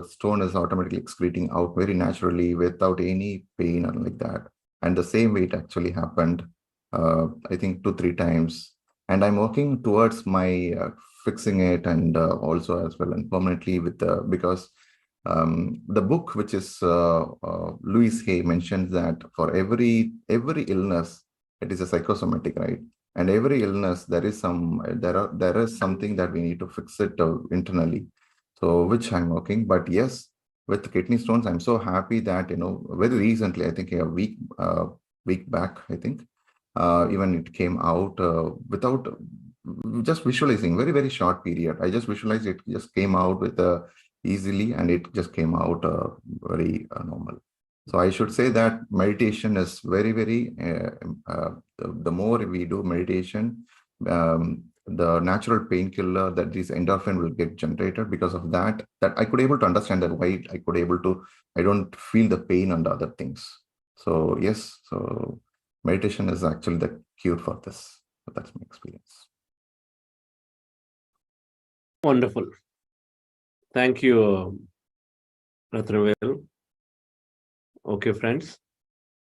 [SPEAKER 12] stone is automatically excreting out very naturally without any pain or like that. And the same way it actually happened, I think 2-3 times. And I'm working towards my fixing it, and also as well and permanently with because the book, which is Louis Hay, mentions that for every illness, it is a psychosomatic, right? And every illness, there is something that we need to fix it internally. So which I'm working. But yes, with kidney stones, I'm so happy that very recently, I think a week back, I think even it came out without just visualizing, very short period. I just visualized it, just came out with easily, and it just came out very normal. So I should say that meditation is very the more we do meditation, the natural painkiller, that this endorphin will get generated. Because of that I could able to understand that why I don't feel the pain and other things. So yes, so meditation is actually the cure for this. So that's my experience.
[SPEAKER 5] Wonderful. Thank you, Ratnavel. Okay, friends.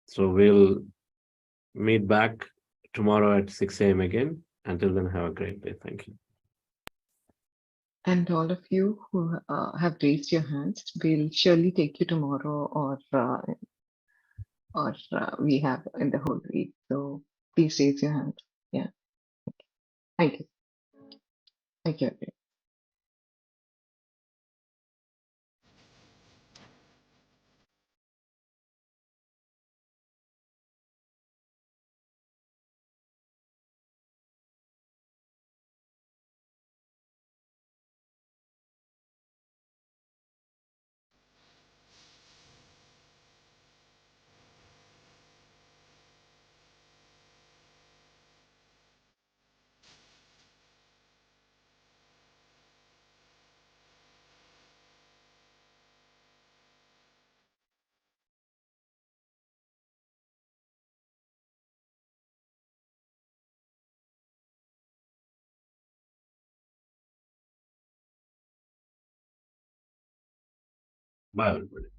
[SPEAKER 5] So we'll meet back tomorrow at 6 a.m. again. Until then, have a great day. Thank you.
[SPEAKER 4] And all of you who have raised your hands, we'll surely take you tomorrow, or we have in the whole week. So please raise your hand. Yeah. Thank you. Thank you.
[SPEAKER 5] Bye, everybody.